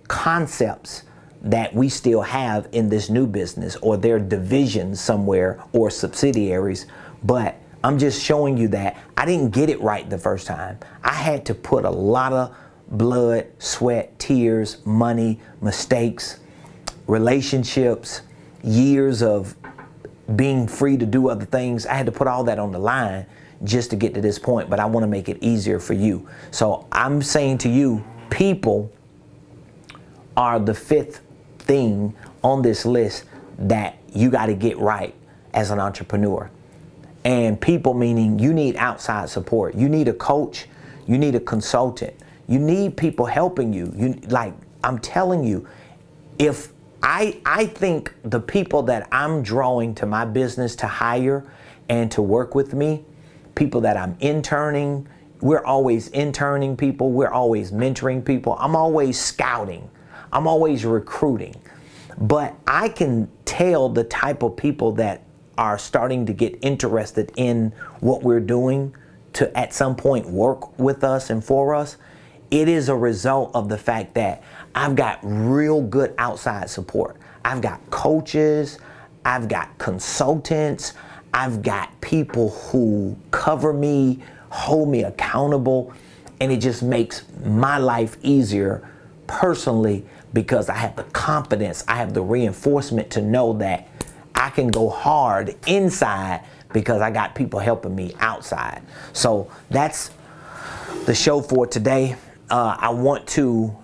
concepts that we still have in this new business, or their divisions somewhere, or subsidiaries. But I'm just showing you that I didn't get it right the first time. I had to put a lot of blood, sweat, tears, money, mistakes, relationships, years of being free to do other things. I had to put all that on the line just to get to this point, but I want to make it easier for you. So I'm saying to you, people are the 5th thing on this list that you got to get right as an entrepreneur. And people meaning you need outside support. You need a coach. You need a consultant. You need people helping you. Like I'm telling you, if I think the people that I'm drawing to my business to hire and to work with me, people that I'm interning, we're always interning people, we're always mentoring people, I'm always scouting, I'm always recruiting. But I can tell the type of people that are starting to get interested in what we're doing to at some point work with us and for us. It is a result of the fact that I've got real good outside support. I've got coaches, I've got consultants, I've got people who cover me, hold me accountable, and it just makes my life easier personally because I have the confidence, I have the reinforcement to know that I can go hard inside because I got people helping me outside. So that's the show for today. I want to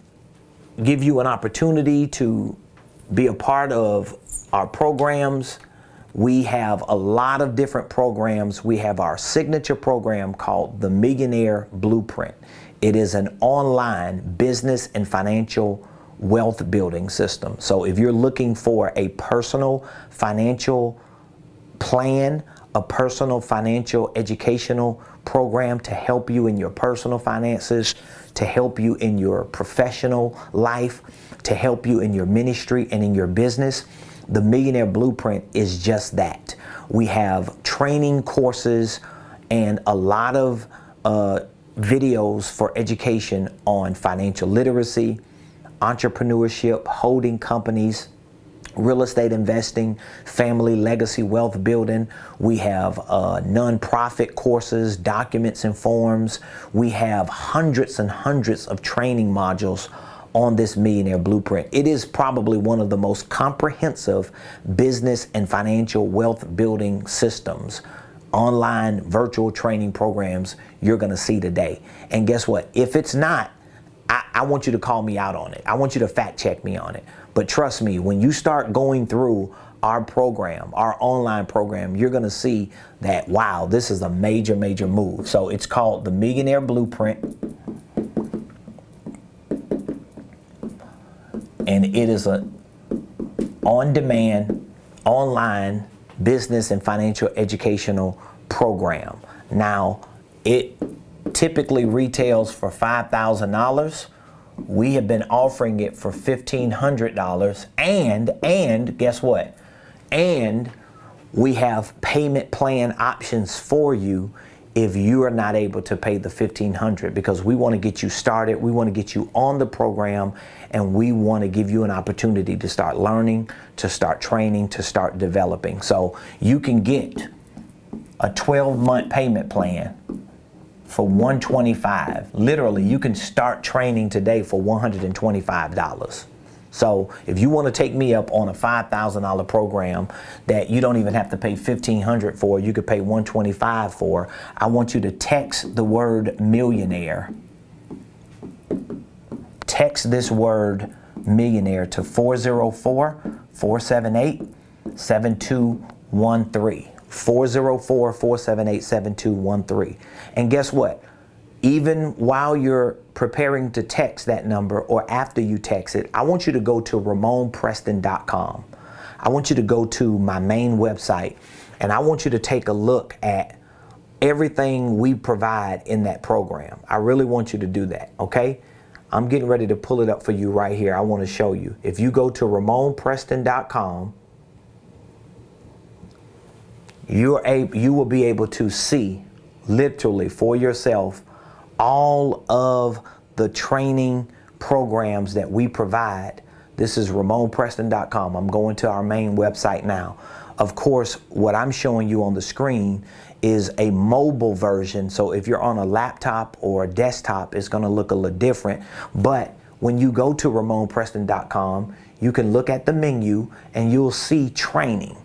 give you an opportunity to be a part of our programs. We have a lot of different programs. We have our signature program called the Millionaire Blueprint. It is an online business and financial wealth building system. So if you're looking for a personal financial plan, a personal financial educational program to help you in your personal finances, to help you in your professional life, to help you in your ministry and in your business. The Millionaire Blueprint is just that. We have training courses and a lot of videos for education on financial literacy, entrepreneurship, holding companies, real estate investing, family legacy wealth building. We have nonprofit courses, documents and forms. We have hundreds and hundreds of training modules on this Millionaire Blueprint. It is probably one of the most comprehensive business and financial wealth building systems, online virtual training programs you're gonna see today. And guess what? If it's not, I want you to call me out on it. I want you to fact check me on it. But trust me, when you start going through our program, our online program, you're gonna see that, wow, this is a major, major move. So it's called the Millionaire Blueprint. And it is a on-demand, online business and financial educational program. Now, it typically retails for $5,000. We have been offering it for $1,500, and guess what? And we have payment plan options for you if you are not able to pay the $1,500, because we want to get you started, we want to get you on the program, and we want to give you an opportunity to start learning, to start training, to start developing. So you can get a 12-month payment plan for $125. Literally, you can start training today for $125. So if you want to take me up on a $5,000 program that you don't even have to pay $1,500 for, you could pay $125 for, I want you to text the word millionaire. Text this word millionaire to 404-478-7213. 404-478-7213. And guess what? Even while you're preparing to text that number or after you text it, I want you to go to RamonPreston.com. I want you to go to my main website, and I want you to take a look at everything we provide in that program. I really want you to do that, okay? I'm getting ready to pull it up for you right here. I want to show you. If you go to RamonPreston.com, you will be able to see literally for yourself all of the training programs that we provide. This is RamonPreston.com. I'm going to our main website now. Of course, what I'm showing you on the screen is a mobile version. So if you're on a laptop or a desktop, it's going to look a little different. But when you go to RamonPreston.com, you can look at the menu and you'll see training.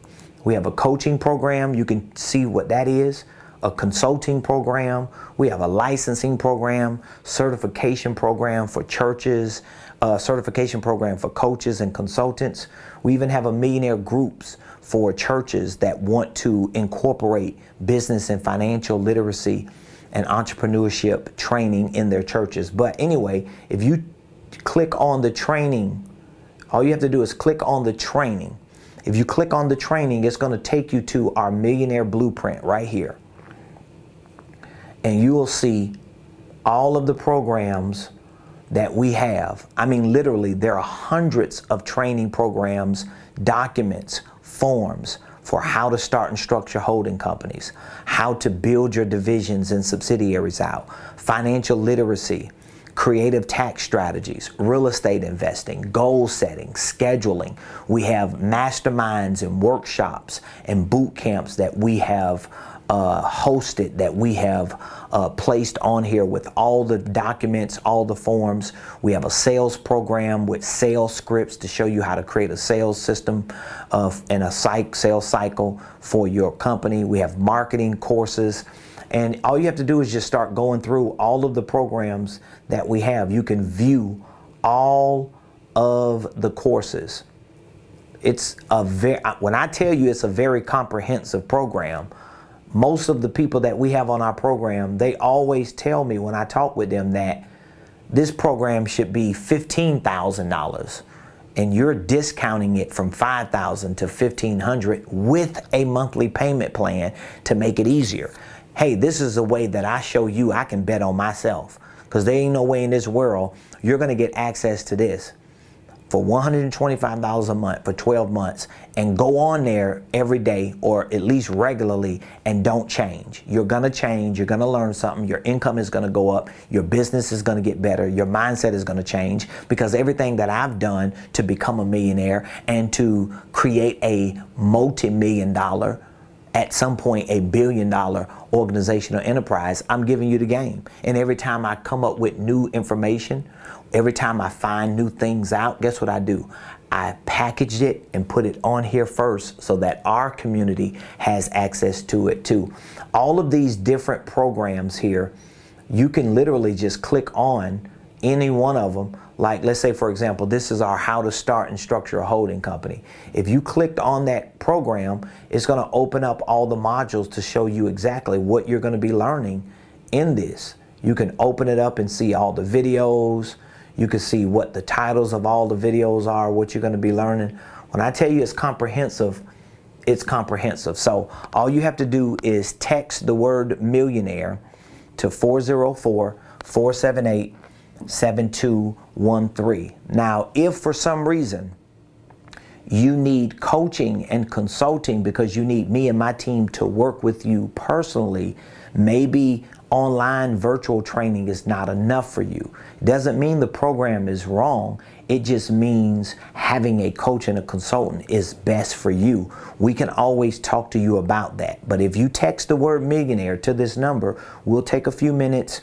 We have a coaching program. You can see what that is. A consulting program. We have a licensing program, certification program for churches, certification program for coaches and consultants. We even have a millionaire groups for churches that want to incorporate business and financial literacy and entrepreneurship training in their churches. But anyway, if you click on the training, all you have to do is click on the training. If you click on the training, it's going to take you to our Millionaire Blueprint right here. And you will see all of the programs that we have. I mean, literally, there are hundreds of training programs, documents, forms for how to start and structure holding companies, how to build your divisions and subsidiaries out, financial literacy, creative tax strategies, real estate investing, goal setting, scheduling. We have masterminds and workshops and boot camps that we have hosted, that we have placed on here with all the documents, all the forms. We have a sales program with sales scripts to show you how to create a sales system and a sales cycle for your company. We have marketing courses. And all you have to do is just start going through all of the programs that we have. You can view all of the courses. It's a when I tell you it's a very comprehensive program, most of the people that we have on our program, they always tell me when I talk with them that this program should be $15,000. and you're discounting it from $5,000 to $1,500 with a monthly payment plan to make it easier. Hey, this is a way that I show you I can bet on myself, because there ain't no way in this world you're going to get access to this for $125 a month for 12 months and go on there every day or at least regularly and don't change. You're going to change. You're going to learn something. Your income is going to go up. Your business is going to get better. Your mindset is going to change, because everything that I've done to become a millionaire and to create a multi-million dollar, at some point a billion-dollar organizational enterprise, I'm giving you the game. And every time I come up with new information, every time I find new things out, guess what I do? I packaged it and put it on here first so that our community has access to it too. All of these different programs here, you can literally just click on any one of them. Like, let's say, for example, this is our how to start and structure a holding company. If you clicked on that program, it's going to open up all the modules to show you exactly what you're going to be learning in this. You can open it up and see all the videos. You can see what the titles of all the videos are, what you're going to be learning. When I tell you it's comprehensive, it's comprehensive. So all you have to do is text the word millionaire to 404-478-7213. Now, if for some reason you need coaching and consulting because you need me and my team to work with you personally, maybe online virtual training is not enough for you. It doesn't mean the program is wrong. It just means having a coach and a consultant is best for you. We can always talk to you about that. But if you text the word millionaire to this number, we'll take a few minutes.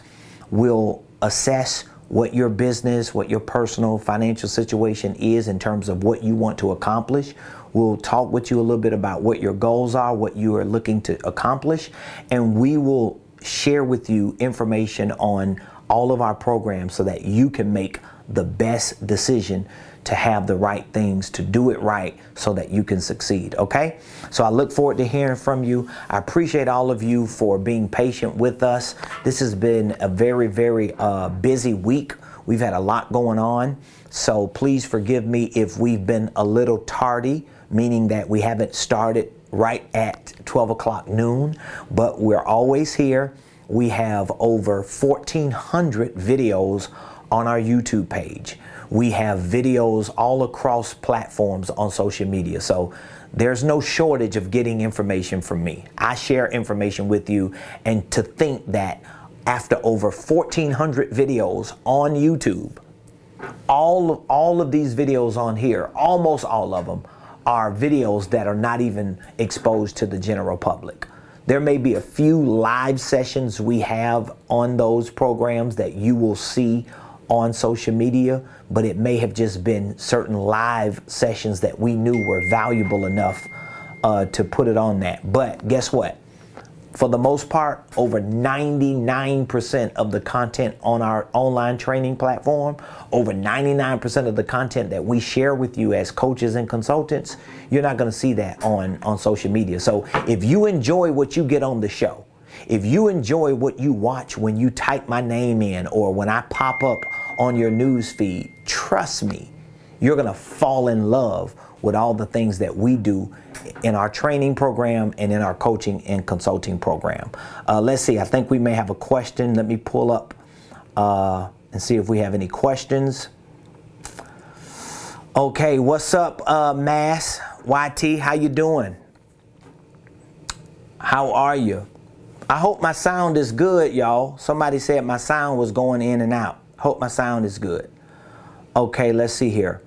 We'll assess what your business, what your personal financial situation is in terms of what you want to accomplish. We'll talk with you a little bit about what your goals are, what you are looking to accomplish, and we will share with you information on all of our programs so that you can make the best decision to have the right things, to do it right so that you can succeed, okay? So I look forward to hearing from you. I appreciate all of you for being patient with us. This has been a very, very busy week. We've had a lot going on, so please forgive me if we've been a little tardy, meaning that we haven't started right at 12 o'clock noon, but we're always here. We have over 1,400 videos on our YouTube page. We have videos all across platforms on social media. So there's no shortage of getting information from me. I share information with you, and to think that after over 1,400 videos on YouTube, all of these videos on here, almost all of them, are videos that are not even exposed to the general public. There may be a few live sessions we have on those programs that you will see on social media, but it may have just been certain live sessions that we knew were valuable enough to put it on that. But guess what? For the most part, over 99% of the content on our online training platform, over 99% of the content that we share with you as coaches and consultants, you're not going to see that on social media. So if you enjoy what you get on the show, if you enjoy what you watch when you type my name in or when I pop up on your news feed, trust me, you're going to fall in love with all the things that we do in our training program and in our coaching and consulting program. Let's see, I think we may have a question. Let me pull up and see if we have any questions. Okay, what's up, Mass? YT, how you doing? How are you? I hope my sound is good, y'all. Somebody said my sound was going in and out. Hope my sound is good. Okay, let's see here.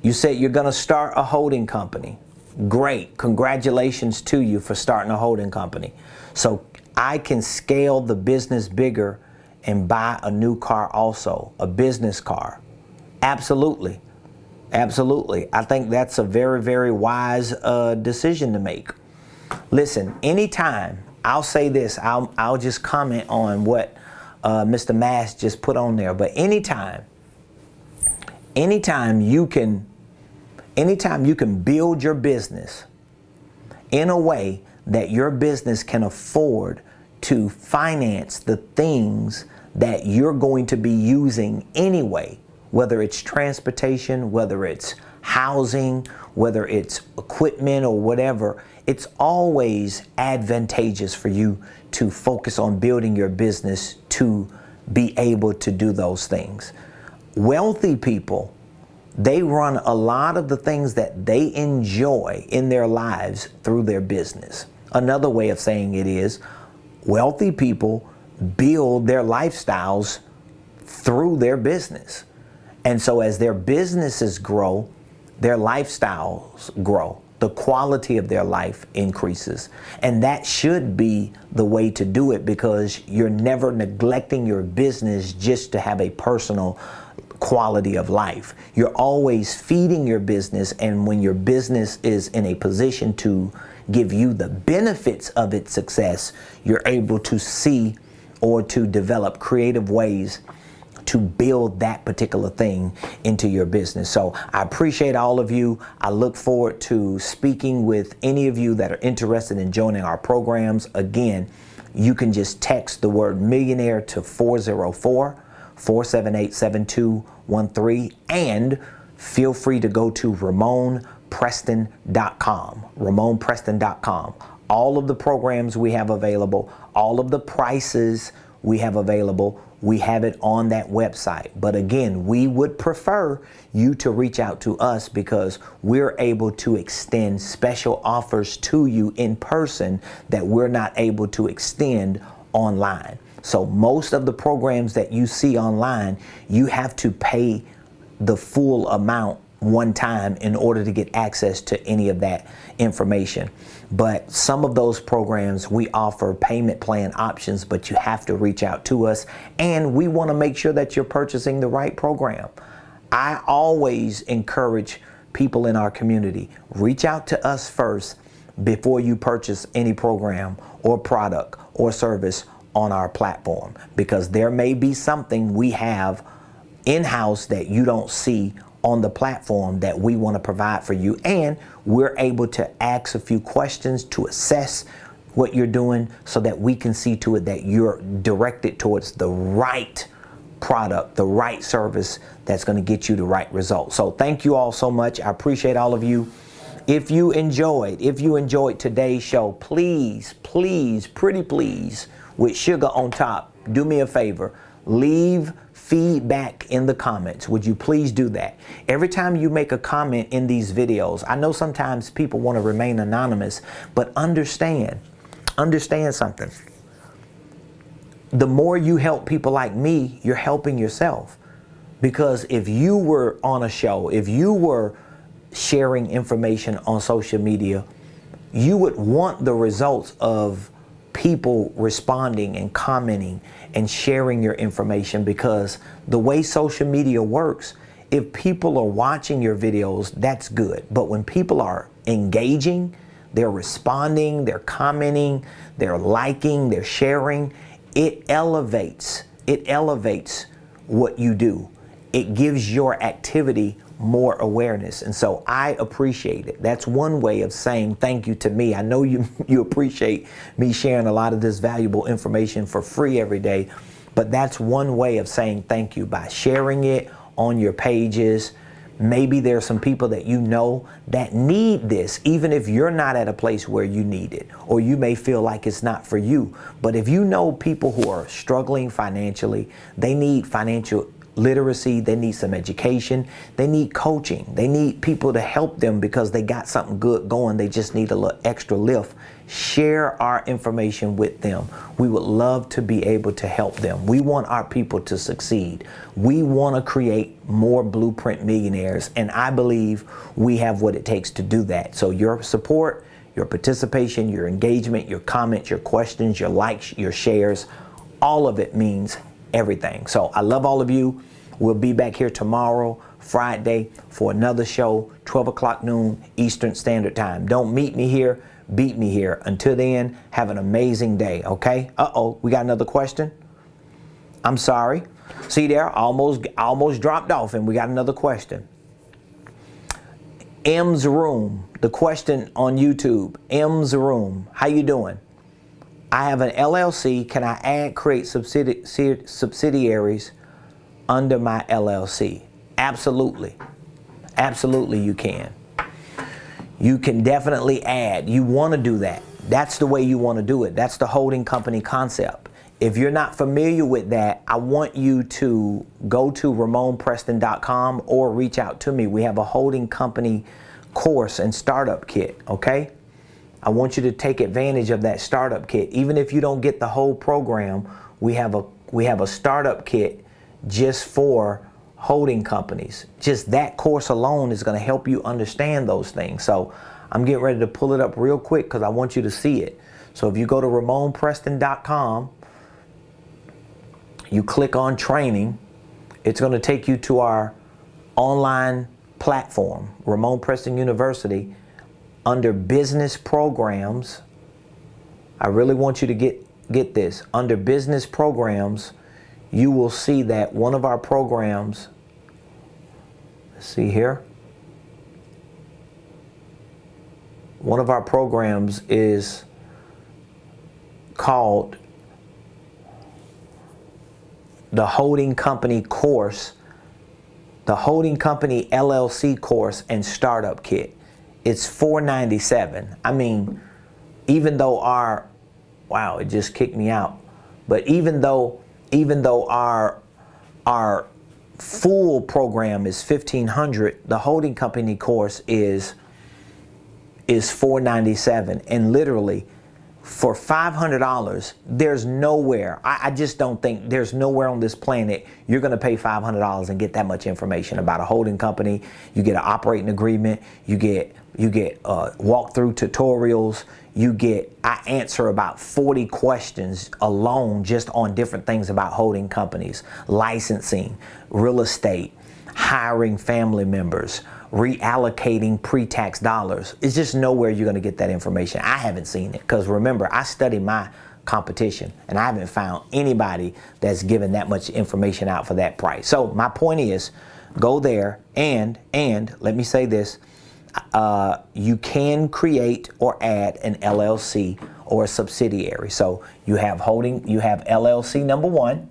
You said you're going to start a holding company. Great. Congratulations to you for starting a holding company. So I can scale the business bigger and buy a new car also, a business car. Absolutely. Absolutely. I think that's a very, very wise decision to make. Listen, anytime, I'll say this, I'll just comment on what Mr. Mass just put on there, but anytime you can build your business in a way that your business can afford to finance the things that you're going to be using anyway, whether it's transportation, whether it's housing, whether it's equipment or whatever, it's always advantageous for you to focus on building your business to be able to do those things. Wealthy people, they run a lot of the things that they enjoy in their lives through their business. Another way of saying it is, wealthy people build their lifestyles through their business. And so as their businesses grow, their lifestyles grow. The quality of their life increases. And that should be the way to do it, because you're never neglecting your business just to have a personal quality of life. You're always feeding your business, and when your business is in a position to give you the benefits of its success, you're able to see or to develop creative ways to build that particular thing into your business. So I appreciate all of you. I look forward to speaking with any of you that are interested in joining our programs. Again, you can just text the word millionaire to 404-478-7213, and feel free to go to RamonPreston.com. RamonPreston.com. All of the programs we have available, all of the prices we have available, we have it on that website. But again, we would prefer you to reach out to us, because we're able to extend special offers to you in person that we're not able to extend online. So most of the programs that you see online, you have to pay the full amount one time in order to get access to any of that information. But some of those programs, we offer payment plan options, but you have to reach out to us, and we want to make sure that you're purchasing the right program. I always encourage people in our community, reach out to us first before you purchase any program or product or service on our platform, because there may be something we have in-house that you don't see on the platform that we want to provide for you, and we're able to ask a few questions to assess what you're doing so that we can see to it that you're directed towards the right product, the right service that's going to get you the right results. So thank you all so much. I appreciate all of you. If you enjoyed today's show, please, pretty please, with sugar on top, do me a favor, leave feedback in the comments. Would you please do that? Every time you make a comment in these videos, I know sometimes people want to remain anonymous, but understand something. The more you help people like me, you're helping yourself. Because if you were on a show, if you were sharing information on social media, you would want the results of people responding and commenting and sharing your information, because the way social media works, if people are watching your videos, that's good. But when people are engaging, they're responding, they're commenting, they're liking, they're sharing, it elevates what you do. It gives your activity more awareness. And so I appreciate it. That's one way of saying thank you to me. I know you appreciate me sharing a lot of this valuable information for free every day, but that's one way of saying thank you, by sharing it on your pages. Maybe there are some people that you know that need this, even if you're not at a place where you need it, or you may feel like it's not for you. But if you know people who are struggling financially, they need financial literacy, they need some education, they need coaching, they need people to help them because they got something good going, they just need a little extra lift, share our information with them. We would love to be able to help them. We want our people to succeed. We want to create more blueprint millionaires, and I believe we have what it takes to do that. So your support, your participation, your engagement, your comments, your questions, your likes, your shares, all of it means everything. So I love all of you. We'll be back here tomorrow, Friday, for another show, 12 o'clock noon Eastern Standard Time. Don't meet me here, beat me here. Until then, have an amazing day, okay? Uh-oh, we got another question? I'm sorry. See there, almost dropped off, and we got another question. M's Room, the question on YouTube, M's Room, how you doing? I have an LLC. Can I create subsidiaries under my LLC? Absolutely. Absolutely you can. You can definitely add. You want to do that. That's the way you want to do it. That's the holding company concept. If you're not familiar with that, I want you to go to RamonPreston.com or reach out to me. We have a holding company course and startup kit, okay? I want you to take advantage of that startup kit. Even if you don't get the whole program, we have a startup kit just for holding companies. Just that course alone is going to help you understand those things. So I'm getting ready to pull it up real quick because I want you to see it. So if you go to RamonPreston.com, you click on training, it's going to take you to our online platform, Ramon Preston University. Under business programs, I really want you to get this. Under business programs, you will see that one of our programs, let's see here. One of our programs is called the Holding Company course, the Holding Company LLC course and startup kit. It's $497. I mean, even though wow, it just kicked me out. But even though our full program is $1,500, the holding company course is $497. And literally, for $500, there's nowhere, I just don't think there's nowhere on this planet you're going to pay $500 and get that much information about a holding company. You get an operating agreement, you get walkthrough tutorials, I answer about 40 questions alone just on different things about holding companies, licensing, real estate, hiring family members, reallocating pre-tax dollars. It's just nowhere you're going to get that information. I haven't seen it because remember, I study my competition and I haven't found anybody that's given that much information out for that price. So my point is, go there and let me say this, you can create or add an LLC or a subsidiary. So you have LLC number 1,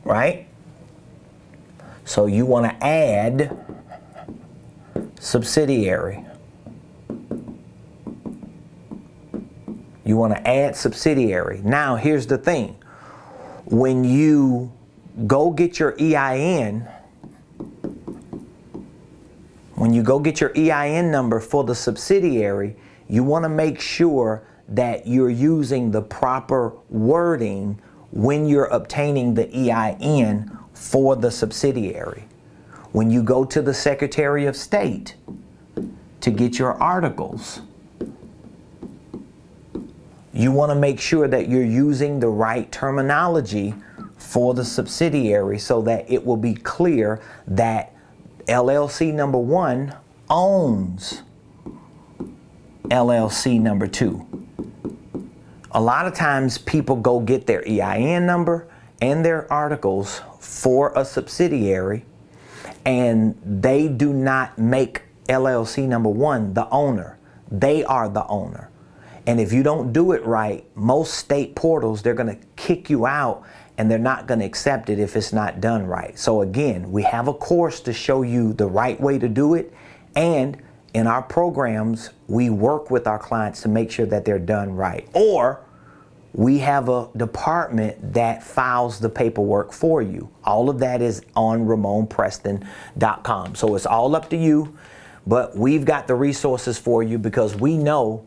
right? So you want to add subsidiary. You want to add subsidiary. Now here's the thing. When you go get your EIN, number for the subsidiary, you want to make sure that you're using the proper wording when you're obtaining the EIN for the subsidiary. When you go to the Secretary of State to get your articles, you want to make sure that you're using the right terminology for the subsidiary so that it will be clear that LLC number 1 owns LLC number 2. A lot of times people go get their EIN number and their articles for a subsidiary and they do not make LLC number 1 the owner. They are the owner. And if you don't do it right, most state portals, they're going to kick you out and they're not going to accept it if it's not done right. So again, we have a course to show you the right way to do it. And in our programs, we work with our clients to make sure that they're done right. Or we have a department that files the paperwork for you. All of that is on RamonPreston.com. So it's all up to you, but we've got the resources for you because we know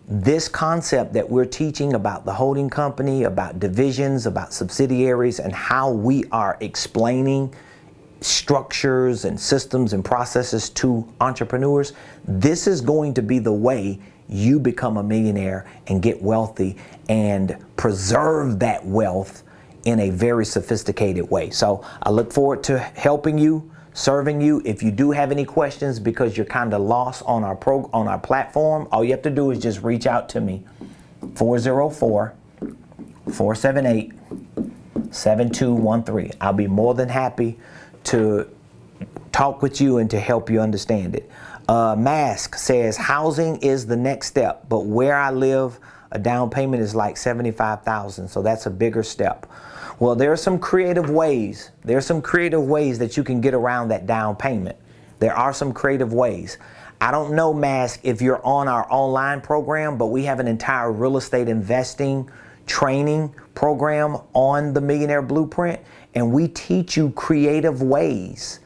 this concept that we're teaching about the holding company, about divisions, about subsidiaries, and how we are explaining structures and systems and processes to entrepreneurs. This is going to be the way you become a millionaire and get wealthy and preserve that wealth in a very sophisticated way. So I look forward to helping you, serving you. If you do have any questions because you're kind of lost on our platform, all you have to do is just reach out to me. 404-478-7213. I'll be more than happy to talk with you and to help you understand it. Mask says housing is the next step, but where I live, a down payment is like $75,000, so that's a bigger step. Well, there are some creative ways. There are some creative ways that you can get around that down payment. There are some creative ways. I don't know, Mask, if you're on our online program, but we have an entire real estate investing training program on the Millionaire Blueprint, and we teach you creative ways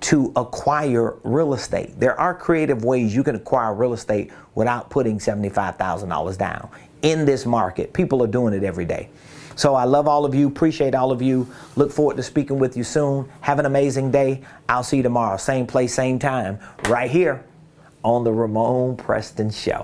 to acquire real estate. There are creative ways you can acquire real estate without putting $75,000 down in this market. People are doing it every day. So I love all of you, appreciate all of you. Look forward to speaking with you soon. Have an amazing day. I'll see you tomorrow. Same place, same time, right here on the Ramon Preston Show.